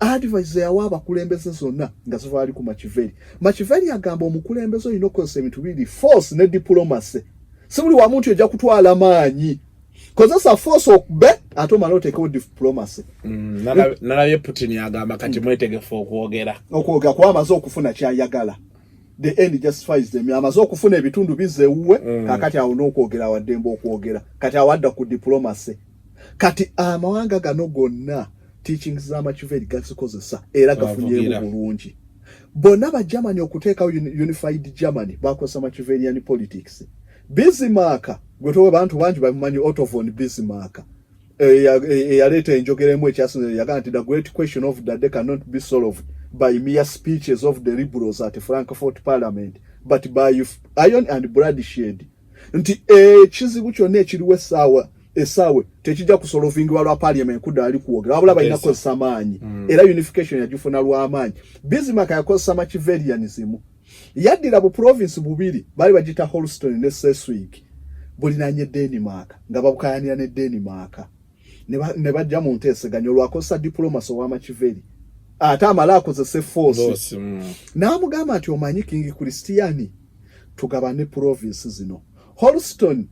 advisor yawa abakulembeze zonna nga zivaali ku Machiavelli agamba omukulembeze olina okukozesa ebintu bibiri force ne diplomacy si buli wa muntu ojja kutwala maanyi kozesa force okube ate omala oteekawo diplomacy nalabye Putin yagamba kati mwetegefu okwogera kuba amaze okufuna kyayagala the end justifies them amaze okufuna ebitundu bizewuwe kakati awo n'okwogera waddembe okwogera kati awadda ku diplomacy kati amawanga gano gonna teachings za Machiavelli gazikozesa era gafunyeemu bulungi bonna ba Germany okuteekawo unified Germany bakozesa Machiavellian politics Bismarck gwe bantu bangi bamanyi Otto von Bismarck yaleeta enjogeremu ekyasinze yagamba nti the great question of the day cannot be solved by mere speeches of the liberals at Frankfurt Parliament but by iron and bloodshed nti ekizibu kyonna ekiriwo essaawe tekijja kusolvingibwa lwa parliament kudaali kuwogera wabula balina kozesa amaanyi era unification yagifuna lw'amaanyi Bismarck yakozesa Machiavellianism yaddira bu province bubiri bali bagita Holstein ne Schleswig bulinanye Denmark nga babukayanira ne Denmark ne bajja mu nteeseganya olwakozesa diplomacy wa Machiavelli ate amala akozese force n'amugamba nti omanyi King Christian tugabane province zino Holstein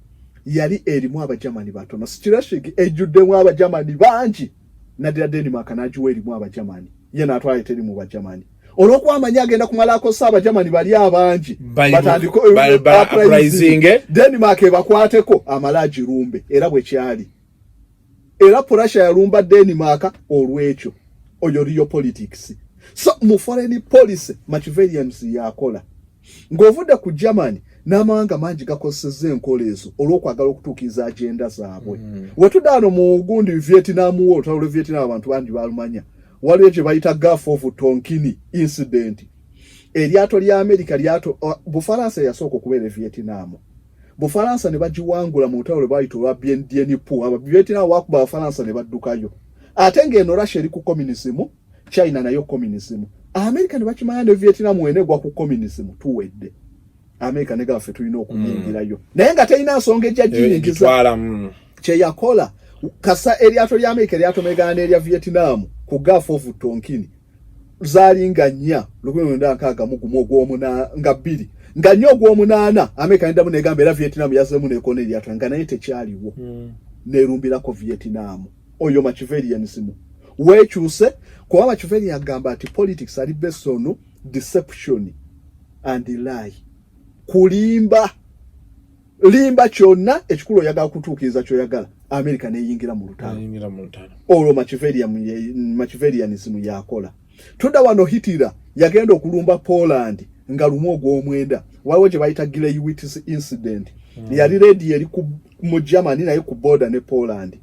yali erimu abajamani batono Schleswig ejjuddemu abajamani bangi naddira Denmark n'agiwa erimu abajamani ye n'atwala teri mu bajamani olwokuba amanyi agenda kumala akosa abajamani bali abangi batandiko uprising Denmark ebakwateko amala agirumbe era bwe kyali era Prussia yalumba Denmark olw'ekyo oyo real politics so mu foreign policy Machiavellians yakola ng'ovudde ku Germany n'amawanga mangi gakozesezza enkola ezo olw'okwagala okutuukiriza agenda zaabwe wetuddaano mu gundi Vietnam War olutalo lwe Vietnam abantu bangi balumanya waliwo kye bayita Gulf of Tonkin incident eryato lya America lyato Bufaransa yasooka okubeera Vietnam Bufaransa ne bajiwangula mu lutalo lw'ayita olwa Bien Phu aba Vietnam wakuba Abafaransa ne baddukayo ate ng'eno Russia eri ku communism China nayo communism America ne bakimanya ne Vietnam wenegwa ku communism tuwedde America ne gafe tulina okuyingirayo naye nga teyina nsonga ejja jiyingiza kye yakola kasa eryato lya America lyatomegana n'erya Vietnam ku Gulf of Tonkin zalinganya 1961 nga 2 nga nnyo ogw'omunaana America nendamu negamba era Vietnam yazemu n'ekona eryato nga naye tekyaliwo neerumbirako Vietnam oyo Machiavellianism wekyuse kuba Machiavelli agamba ati politics ali based on deception and lie kulimba limba kyonna ekikulu oyagala kutuukiriza kyoyagala America neyingira mu lutalo olwo Machiavellianism yakola tudda wano Hitler yagenda okulumba Poland nga lumu ogw'omwenda waliwo gye bayita Gleiwitz incident yali ready eri mu Germany naye ku border ne Poland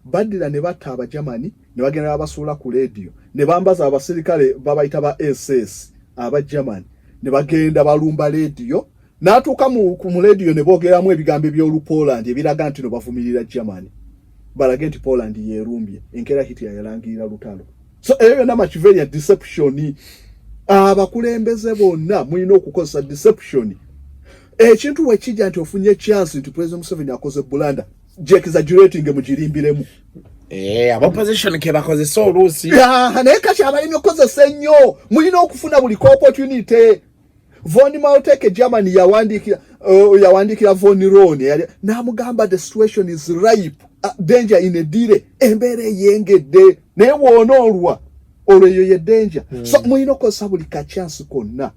badira ne batta aba Germany ne bagenda babasuula ku radio ne bambaza abasirikale babayita ba SS aba Germany ne bagenda balumba radio n'atuuka mu radio ne boogeramu ebigambo by'olu Poland ebiraga nti no bavumirira Germany balaga nti Poland yeerumbye enkeera Hitler yalangirira lutalo so ebyo na Machiavelli deception abakulembeze bonna mulina okukozesa deception ekintu wekijja nti ofunye chance nti President Museveni akoze bulanda exaggerating mujirimbiremu opposition ke bakozesa oluusi naye kati abalimi okozesa ennyo mulina okufuna buli opportunity Von Malteke Germany yawandikira Von Ron n'amugamba the situation is ripe danger in a dire embeera eyengedde naye wonoolwa olweyo ye danger so mulina okukozesa buli kachance konna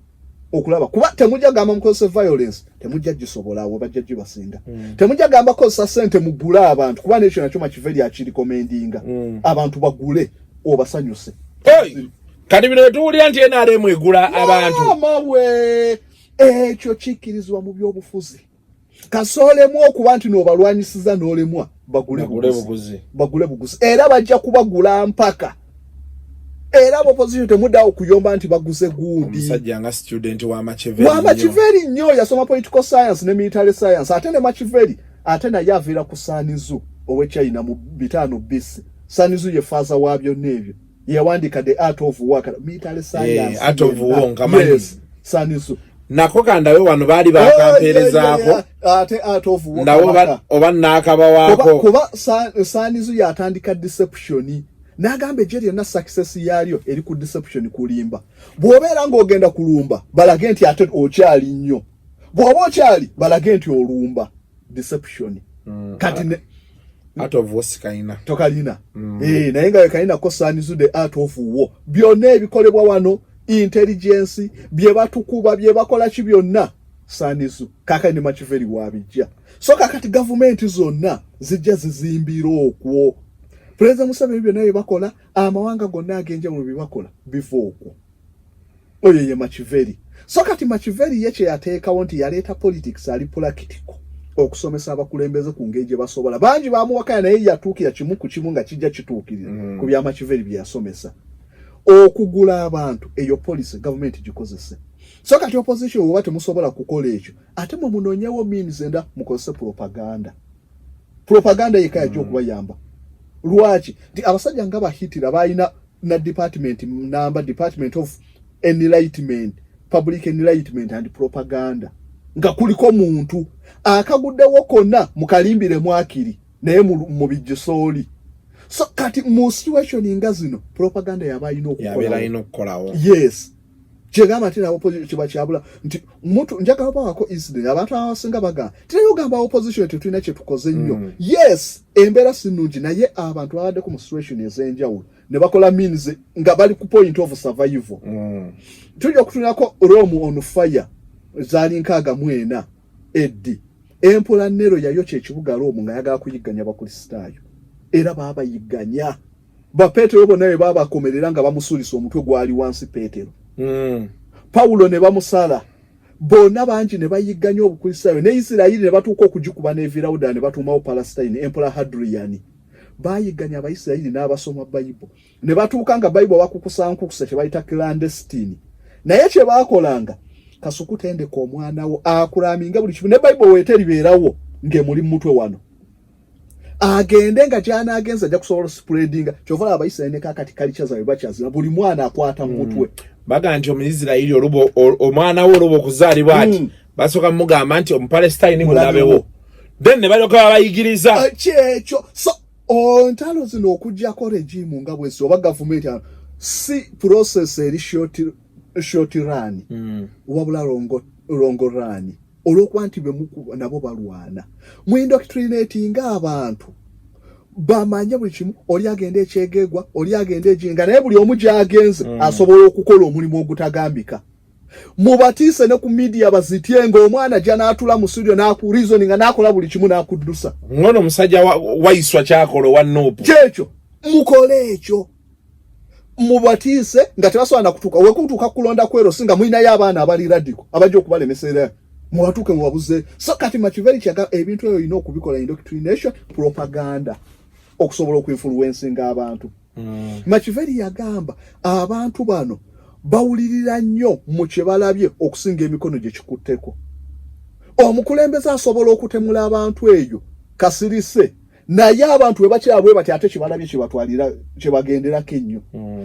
okulaba kuba temujja gamba mukozesa violence temujja gisobola abo bajja gibasinga temujja gamba kozesa sente mugula abantu kuba n'ekyo nakyo Machiavelli akiri commendinga abantu bagule obasanyuse kati bino tuwulira nti NRM egula abantu mawe ekyo kikirizibwa mu byobufuzi kasolemu okuba nti n'obalwanyisiza n'olemwa bagule buguzi era bajja kubagula mpaka era opposition temudda okuyomba nti baguze gundi omusajja nga student wa Machiavelli nnyo yasoma political science ne military science ate ne Machiavelli ate naye aviira ku Sanizu owe China mu 5 BC Sanizu ye father wabyo nebyo yawandika the art of war military science art of war nkamanyi Sanizu nako kandawe wano baali bakamperezaako ate art of war ndawo oba nakaba wako kuba Sanizu yatandika deception nagambe jeri na success yalyo eri ku deception kulimba bw'obeera ng'ogenda kulumba balage nti ate okyali nnyo bw'oba okyali balage nti olumba deception kati ne art of war kaina tokalina naye nga kaina ko Sanizu the art of war byonna ebikolebwa wano intelligence bye batukuba bye bakola ki byonna Sanizu kaka ni Machiavelli wabijja so kakati government zonna zijja zizimbira okwo President Museveni byo naye bakola amawanga gonna agenjawulo bibakola bivoko oyo ye Machiavelli so kati Machiavelli yeche yateekawo nti yaleeta politics ali practical okusomesa abakulembeze ku ngeje basobola banji bamuwakanya naye yatuukira kimu ku kimu nga kijja kituukirira ku bya Machiavelli bye yasomesa okugula abantu eyo policy government gikozese so kati opposition oba temusobola kukola ekyo ate mu munonyewo means enda mukozese propaganda yekaya gy'okubayamba lwaki ndi abasajja nga bahitira bayina na department of enlightenment public enlightenment and propaganda nga kuliko muntu akaguddewo konna mukalimbire mwakiri naye mu bijisoli so kati mu situation nga zino propaganda yabayina okukolawo yes chegama tina opposition chiba chabula nti muntu njagala bako incident abantu abasinga baga tinayo gamba opposition tetulina kye tukoze nnyo yes embera sinungi naye abantu abadde ku situation ezenjawulo ne bakola means nga bali ku point of survival tujja kutunako Rome on fire zali nkaga mwena eddi empola nero yayo kye kibuga Rome nga yagala kuyigganya bakristaayo era baba yigganya ba Petero bonaye baba komerera nga bamusulisa omutwe gwali wansi Petero Paulo ne bamusala bona banji ne bayigganya obukristaayo ne Isirayiri ne batuuka okugikuba ne Virawuda ne batuumawo Palestine Emperor Hadrian bayigganya Abayisirayiri n'abasoma Bible ne batuuka nga Bible bakukusankukusa kye bayita clandestine naye kye baakolanga Kasuku tende ko mwana wo akulaminga buli kimu ne Bible weteri berawo nge muri mutwe wano agende nga jana agenza ja kusobola spreadinga chovala abayisene kakati culture zawe bachazira buli mwana akwata mutwe baganje Omuyisiraeli olubo omwana wo olubo kuzalibwa ati basoka mugamba nti Omupalestine mulabewo then ne baloka bayigiriza checho so ontalo zino okujjako regime nga bwese oba government si process eri short run wabula longo run olwokwanti bemuku nabo balwana mu indoctrinating abantu bamanya buli kimu oli agende ekyegegwa oli agende ejinga naye buli omu gy'agenze asobola okukola omulimu ogutagambika mubatise ne ku media bazitie ng'omwana jana atula mu studio naku reasoning nakola buli kimu nakuddusa ngono musajja waiswa kyakolo wa nopo kyekyo mukole ekyo mubatise nga tebasobola kutuka wekutuka kulonda kwero singa mwina y'abaana abali radical abajja okubalemesera muwatuke muwabuze so kati Machiavelli kyaga ebintu ebyo ino okubikola indoctrination propaganda okusobola okuinfluencing abantu Machiavelli yagamba abantu bano bawulirira nnyo mu kyebalabye okusinga emikono gye kikutteko omukulembeze asobola okutemula abantu eyo kasirise naye abantu webakyabwe bati ate kyebalabye kyebatwalira kyebagenderako ennyo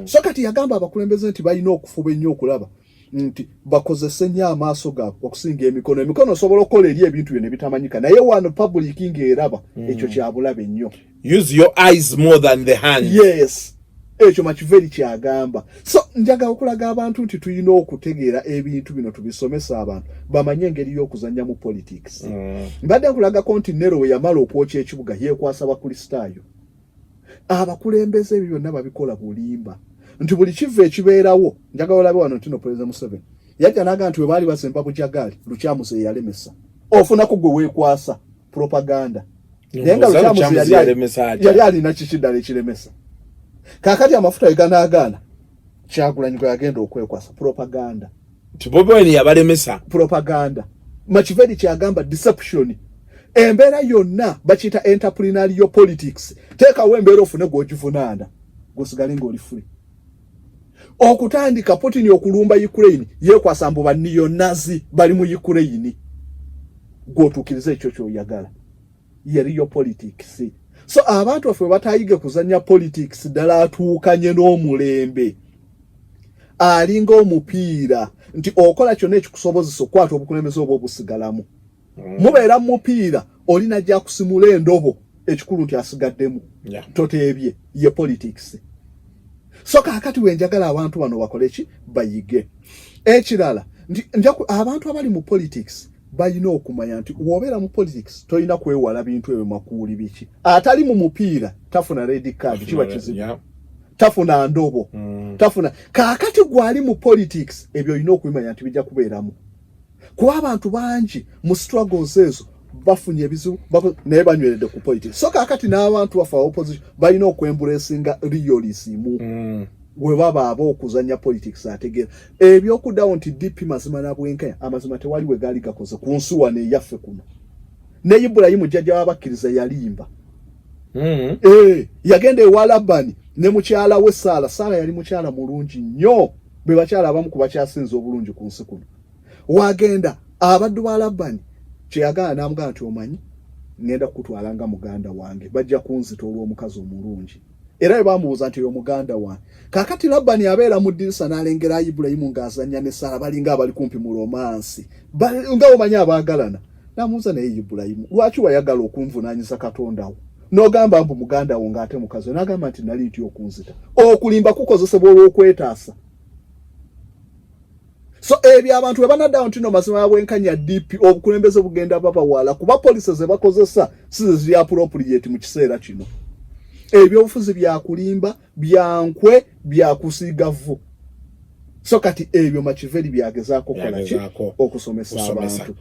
so kati yagamba abakulembeze nti balina okufuba ennyo okulaba nti bakozese nnyo amaaso gaabwe okusinga emikono osobola okukola eri ebintu byonna bitamanyika naye wano public ng'eraba ekyo kyabulabe nnyo use your eyes more than the hands yes ekyo Machiavelli kyagamba so njaga okulaga abantu nti tulina okutegeera ebintu bino tubisomesa abantu bamanye engeri y'okuzanya mu politics mbadde nkulaga konti Nero we yamala okwokya ekibuga yeekwasa bakristaayo abakulembeze ebyo byonna babikola bulimba nti buli kivu ekibeerawo njaga olabe wano ntino President Museveni yajja naga nti we baali basempa bujagali Lukyamuze yalemesa ofuna kugwe weekwasa propaganda nenga Lukyamuze yali alina kikiddala ekiremesa kakati amafuta eganaagana Kyagulanyi gwe yagenda okwekwasa propaganda tiboboeni yabalemesa propaganda Machiavelli kyagamba deception embeera yonna bakiyita entrepreneurial politics teekawo embeera ofune gwogivunaana gosigale ng'oli free okutandika Putin okulumba Ukraine yeekwasa mbu banniyo-nazi bali mu Ukraine gwotuukiriza ekyo kyoyagala yeriyo politics so abantu baffe batayige kuzanya politics ddala atuukanye n'omulembe alinga omupiira nti okola kyonna ekikusobozesa okukwata obukulembeze obwo obusigalamu mubeera mu mupiira olina ajja kusimula endobo ekikulu nti asigaddemu toteebye ye politics so kakati wenjagala abantu bano bakole ki bayige ekirala abantu abali mu politics balina okumanya nti wobeera mu politics tolina kwewala bintu ebyo makuuli biki atali mu mupiira tafuna red card kiba kizibu tafuna ndobo tafuna kakati gwali mu politics ebyo olina okumanya nti bijja kubeeramu kuba abantu bangi mu struggles ezo bafunye ebizibu naye banyweredde ku politics so kakati n'abantu bafa opposition balina okwembulesinga realism we baba okuzanya politics ategeera ebyokudawo nti DP mazima na bwenkanya amazima tewali we gali gakoze ku nsi wane yaffe kuno ne Ibrahimu jjajja wabakkiriza yalimba yagenda ewa Labani ne mukyala we Sara yali mukyala mulungi nnyo be bakyala abamu ku bakyasinza obulungi ku nsi kuno wagenda abaddu ba Labani kyeyagala namugamba nti omanyi ngenda kukutwala nga muganda wange bajja kunzita olw'omukazi omulungi era bamubuuza nti omuganda wange kakati Labani abeera mu ddirisa n'alengera Ibrahimu ng'azanya ne Sara balinga abali kumpi mu romansi nga omanyi abaagalana namubuuza naye Ibrahimu lwaki wayagala okunvunaanyiza Katonda wo n'ogamba mbu muganda wo ng'ate mukazi we n'agamba nti nali ntya okunzita okulimba kukozesebwa olw'okwetaasa so ebyo abantu we banaddawo nti no mazima ya bwenkanya DP obukulembeze bugenda babawala kuba polisi ze bakozesa si ziri appropriate mu kiseera kino ebyobufuzi byakulimba byankwe byakusigavu so kati ebyo Machiavelli byagezaako kola ki okusomesa abantu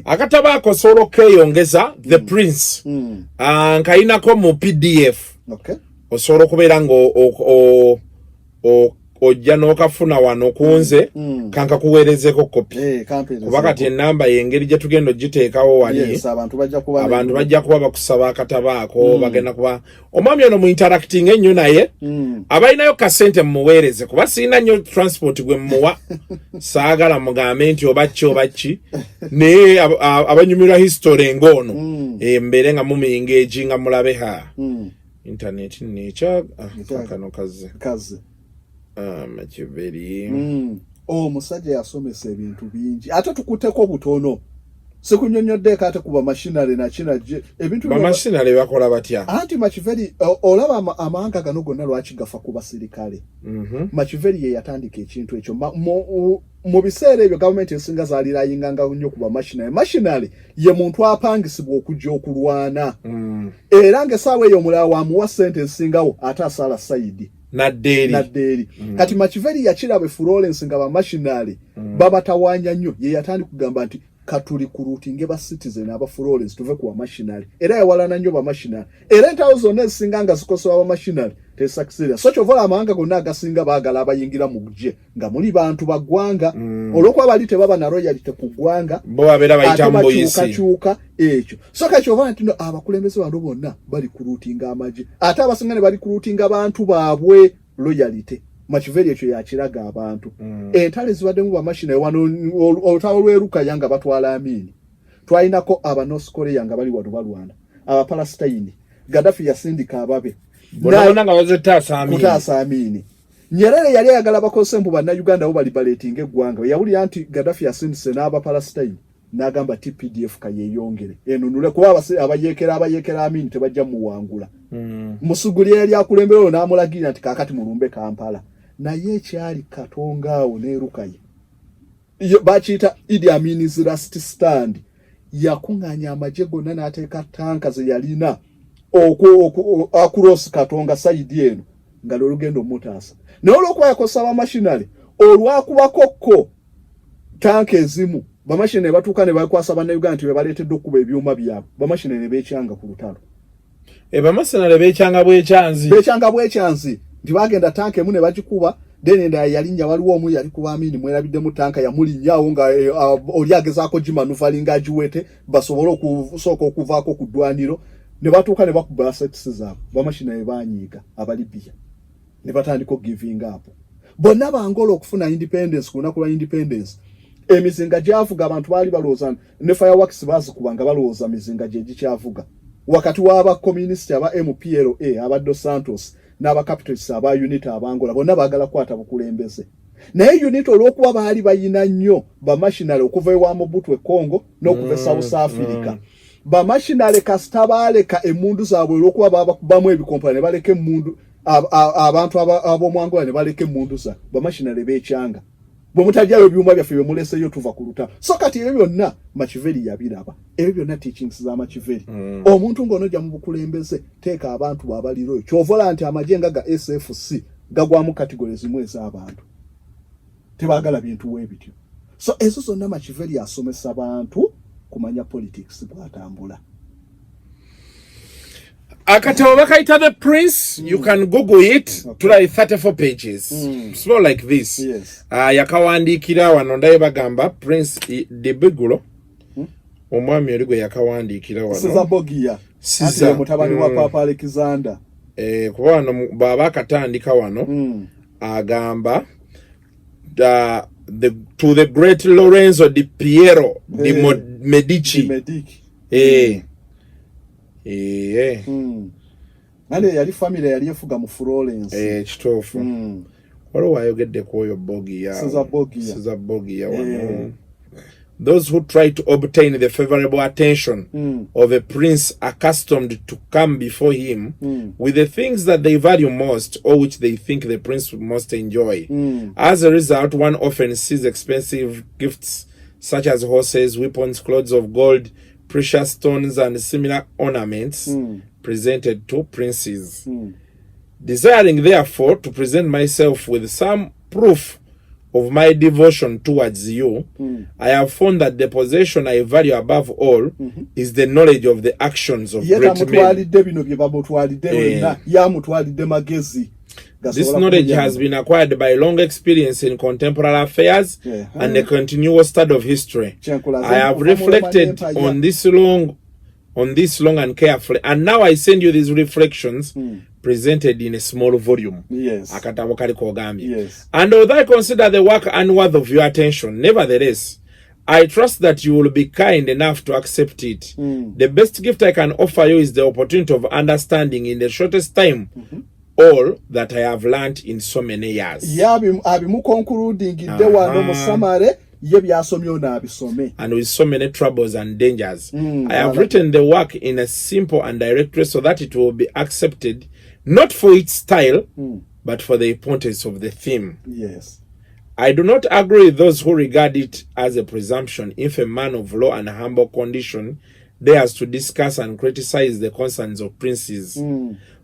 akatabaako solo keyongeza the prince nkayinako mu PDF okay osobola okubeera nga ojja n'okafuna wano kunze kanka kuweerezeko kopi kuba kati enamba y'engeri gye tugenda ogiteekawo wali abantu bajja kuba bakusaba akatabaako bagenda kuba omwami ono mu interacting ennyo naye abalinayo kasente mumuweereze kuba sirina nnyo transport gwe mumuwa saagala mugambe nti oba ki naye abanyumirwa history ng'ono mbeere nga mumuyingeegi nga mulabe internet necha kano kaze Machiavelli musajja yasomesa ebintu bingi ate tukuteko butono sikunyonyodde kate kuba machinery na china ebintu ba machinery bakola batya anti Machiavelli olaba amanga gano gonna lwaki gafa kuba sirikale Machiavelli ye yatandika ekintu ekyo mu biseera ebyo government esinga zalira yinganga nnyo kuba machinery ye muntu apangisibwa okujja okulwana era ngesaawe eyo mulala wamuwa sente esingawo ate asala saidi nadderi kati Machiavelli yakiraba Florence nga ba machinery babatawanya nnyo ye yatandika kugamba nti katuli kurutinge ba citizen aba Florence tuve kuwa machinery era yawalana nnyo ba machinery era entawo zonna ezisinga nga zikosoba ba machinery tesakisira so chovola amanga gonna agasinga baagala abayingira mu gye nga muli bantu bagwanga olwokuba bali tebaba na royalty ku gwanga bo babeera bayita mboyisi kachuka ekyo so kachovola nti abakulembeze bano bonna bali kurutinga amaje ate abasinga ne bali kurutinga abantu baabwe loyalty Machiavelli ekyo yakiraga abantu entale zibadde mu bamashina wano olutawo lweruka yanga batwala amini twalinako aba North Korea nga bali wano balwana aba Palestine Gaddafi yasindika ababe bona nga bazetaasa amini Nyerere yali ayagala bakose mbu banna Uganda bo bali baletinga eggwanga yawuli anti Gaddafi yasindise n'aba Palestine n'agamba TPDF kayeyongere eno nule kuba abayekera amini tebajja muwangula musuguli yali akulembero n'amulagira nti kakati mulumbe Kampala naye ekyali Katonga awo neerukaye bakiyita Idi Amin's last stand yakunganya amaje gonna n'ateeka tanka ze yalina across Katonga side eno nga lugendo mutaasa naye olwokuba yakosaba machinery olwakubakokko tanka ezimu bamashine batuuka ne bakwasa bannayuganda nti bebaleetedde okuba ebyuma byabwe bamashine ne beekyanga ku lutalo bamasina beekyanga bwekyanzi nti bagenda tanka emu ne bagikuba denenda yalinnya waliwo omu yali kuba amini mwerabiddemu tanka yamulinnyawo nga oli agezaako gimanuvalinga agiwete basobole okusooka okuvaako ku ddwaniro ne batuuka ne bakuba assets zaabwe bamashine ne banyiiga abalibiya ne batandika giving up bonna bangola okufuna independence ku lunaku lwa independence emizinga gyavuga abantu baali balowooza ne fireworks bazikuba nga balowooza mizinga gye gikyavuga wakati w'aba communist aba MPLA aba Dos Santos n'aba capitalists aba unit abangola bonna baagala kwata bukulembeze naye unit olw'okuba baali bayina nnyo bamachinery okuva ewa Mobutu e Congo n'okuva South Africa bamachinery kasita baaleka emmundu zaabwe olw'okuba babakubamu ebikompala ne baleka emmundu abantu ab'omwangola ne baleka emmundu za bamachinery beekyanga bwe mutajjayo ebyuma byaffe bye muleseyo tuva ku lutalo so kati ebyo byonna Machiavelli yabiraba ebyo byonna teachings za Machiavelli omuntu ng'onojja mu bukulembeze teeka abantu babaliro kyovola nti amajenga ga SFC gagwamu kategori zimu ez'abantu tebaagala bintu weebityo so ezo zonna Machiavelli asomesa abantu kumanya politics bw'atambula akatabo bakaita The Prince you can google it tuli 34 pages small like this yakawandiikira wano ndaye bagamba Prince de Bigulo omwami oli gwe yakawandiikira wano siza mutabani wa Papa Alexander kuba wano baba akatandika wano agamba to the great Lorenzo di Piero di Medici nane yali family yali efuga mu Florence kitofu waliwo wayogedde ku oyo Bogia wano those who try to obtain the favorable attention of a prince accustomed to come before him with the things that they value most or which they think the prince must enjoy. As a result, one often sees expensive gifts such as horses, weapons, clothes of gold, precious stones, and similar ornaments presented to princes. Desiring, therefore, to present myself with some proof of my devotion towards you, I have found that the possession I value above all is the knowledge of the actions of great men. This knowledge has been acquired by long experience in contemporary affairs and a continual study of history. I have reflected on this long and carefully, and now I send you these reflections presented in a small volume. Yes. Yes. And although I consider the work unworthy of your attention, nevertheless, I trust that you will be kind enough to accept it. The best gift I can offer you is the opportunity of understanding in the shortest time all that I have learned in so many years. And with so many troubles and dangers, I have written the work in a simple and direct way so that it will be accepted, not for its style, but for the importance of the theme. Yes. I do not agree with those who regard it as a presumption if a man of law and humble condition dares to discuss and criticize the concerns of princes.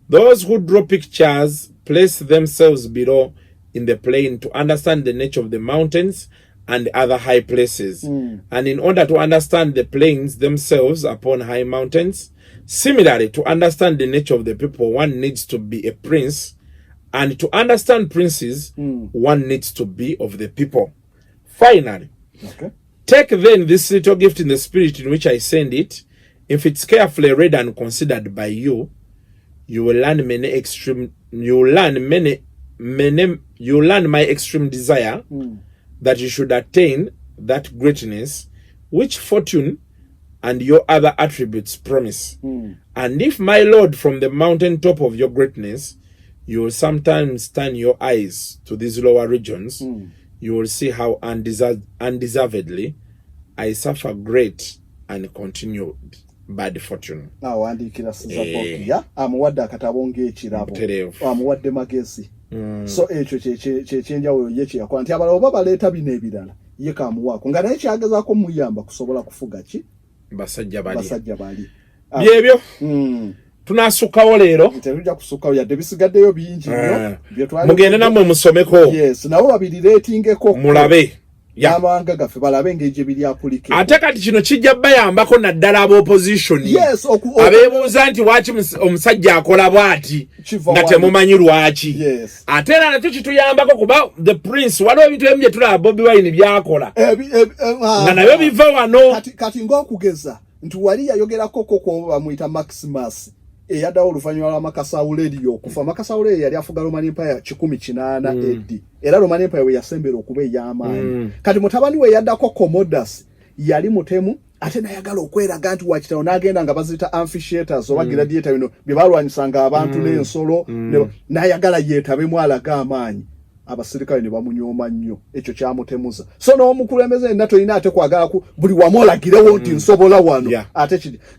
Those who draw pictures place themselves below in the plain to understand the nature of the mountains and other high places. And in order to understand the plains themselves upon high mountains, similarly, to understand the nature of the people, one needs to be a prince. And to understand princes, one needs to be of the people. Finally, take then this little gift in the spirit in which I send it. If it's carefully read and considered by you, you will learn my extreme desire that you should attain that greatness which fortune and your other attributes promise. And if, my Lord, from the mountain top of your greatness, you will sometimes turn your eyes to these lower regions, you will see how undeservedly I suffer great and continued bad fortune. Awandikira sizapokia amuwadde akatabo ng'ekirabo amuwadde magezi. So ekyo kyekyenjawulo ye kyakola nti abalala oba baleeta bino ebirala ye kamuwaako nga naye kyagezaako muyamba kusobola kufuga ki basajja bali byebyo. Tunasukawo leero tetujja kusukawo yadde bisigaddeyo bingi mugende nammwe musomeko. Yes, nabo babirireetingeko mulabe amawanga gaffe balabe engeri biri apulike. Ate kati kino kijja bayambako naddala ab'opposition. Yes, abeebuuza nti waki omusajja akola bw'ati nga temumanyi lwaki. Yes. Ate era nakyo kituyambako kuba the prince waliwo ebintu ebimu bye tulaba Bobi Wine byakola nga nabyo biva wano. Kati ng'okugeza nti wali yayogerako koko bamuyita Maximus eyaddawo oluvannyuma lwa Makasawuleri okufa. Makasawuleri yali afuga Roman Empire 1880 AD. Era Roman Empire we yasembera okuba ey'amaanyi. Kati mutabani we yaddako Commodus yali mutemu ate nayagala okweraga nti wakitawo n'agenda nga baziyita amphitheaters oba gladiator bino bye balwanyisanga abantu n'ensolo n'ayagala yeetabemu alaga amaanyi. Abasirikale ne bamunyooma nnyo, ekyo kyamutemuza. So n'omukulembeze yenna tolina ate kwagala ku buli wamu olagirewo nti nsobola wano.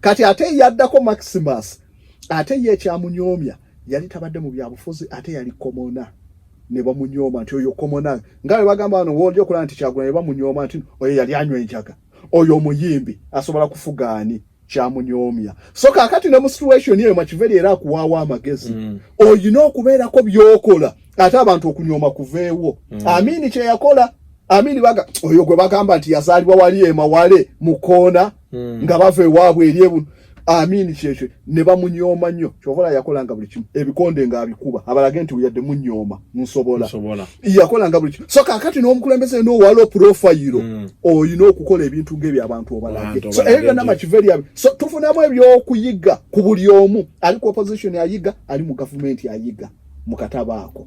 Kati ate yaddako Maximus ate ye kyamunyoomya yali tabadde mu byabufuzi ate yali komona ne bamunyooma nti oyo komona nga bwe bagamba wano w'olyo okulaba nti Kyagulanyi ne bamunyooma nti oyo yali anywa enjaga oyo omuyimbi asobola kufuga ani kyamunyoomya. So kaakati ne mu situation eyo Machiavelli era akuwaawo amagezi oyina okubeerako by'okola ate abantu okunyooma kuveewo. Amini kye yakola Amini oyo gwe bagamba nti yazaalibwa wali emawale mu koona nga bava ewaabwe eri ebuno. Amini kyekyo ne bamunyooma nnyo. Kyovola yakolanga buli kimu. Ebikonde nga abikuba abalage nti yadde munyooma nsobola. Yakolanga buli kimu. So kaakati n'omukulembeze n'owalo profile oyina okukola ebintu ng'ebyo abantu obalage. So ebyo na Machiavelli so tufunamu ebyokuyiga ku buli omu ali ku opposition ayiga ali mu government ayiga mu katabaako.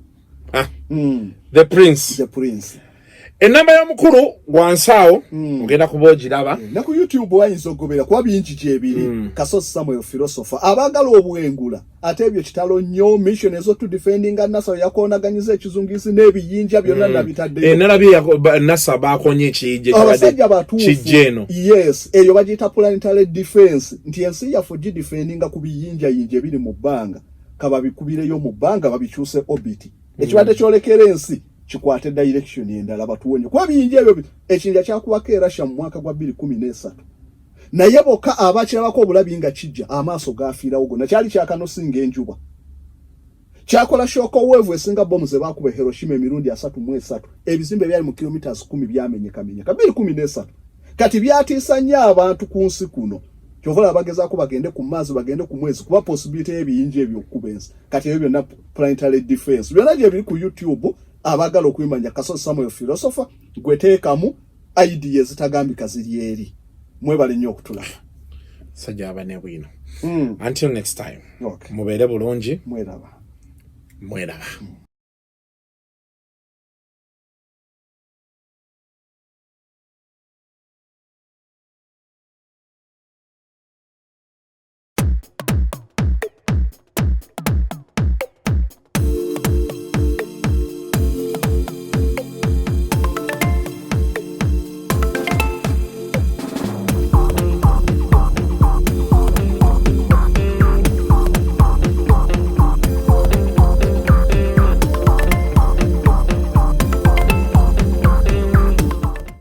The Prince. Enamba y'omukulu gwansaawo ogenda kuba ogiraba ne ku YouTube wayinza okugobera kuba bingi gyebiri. Kasozi Philosopher abaagala obwengula ate ebyo kitalo nnyo mission ezo to defending NASA yakonaganyiza ekizungisi n'ebiyinja byonna nabitaddeyo. Nalabye NASA baakonye ekiyinja abasajja batuufu. Yes, eyo bagiyita planetary defense nti ensi yaffe gidefendinga ku biyinja ebiri mu bbanga kababikubireyo mu bbanga babikyuse orbit ekibadde kyolekera ensi kikwate direction endala batuwonye kuba biyinja ebyo ekiyinja kyakubako e Russia mu mwaka gwa 2013 naye bokka abakirabako obulabi nga kijja amaaso gafiirawo gonna kyali kyakanosinga enjuba kyakola shock wave esinga bomu ze baakuba Hiroshima emirundi 33 ebizimbe byali mu kilometers 10 byamenyeka 2013 kati byatiisa nnyo abantu ku nsi kuno kyokola abagezaako bagende ku maazi bagende ku mwezi kuba possibility ebiyinja ebyokubenza kati ebyo byonna planetary defense byonna gye biri ku YouTube abagala okuyimanya Kasozi Samuel Philosopher gweteekamu ideas zitagambika ziri eri mwebale nnyo okutulaba sajja abane bwino until next time okay. Mubeere bulungi mweraba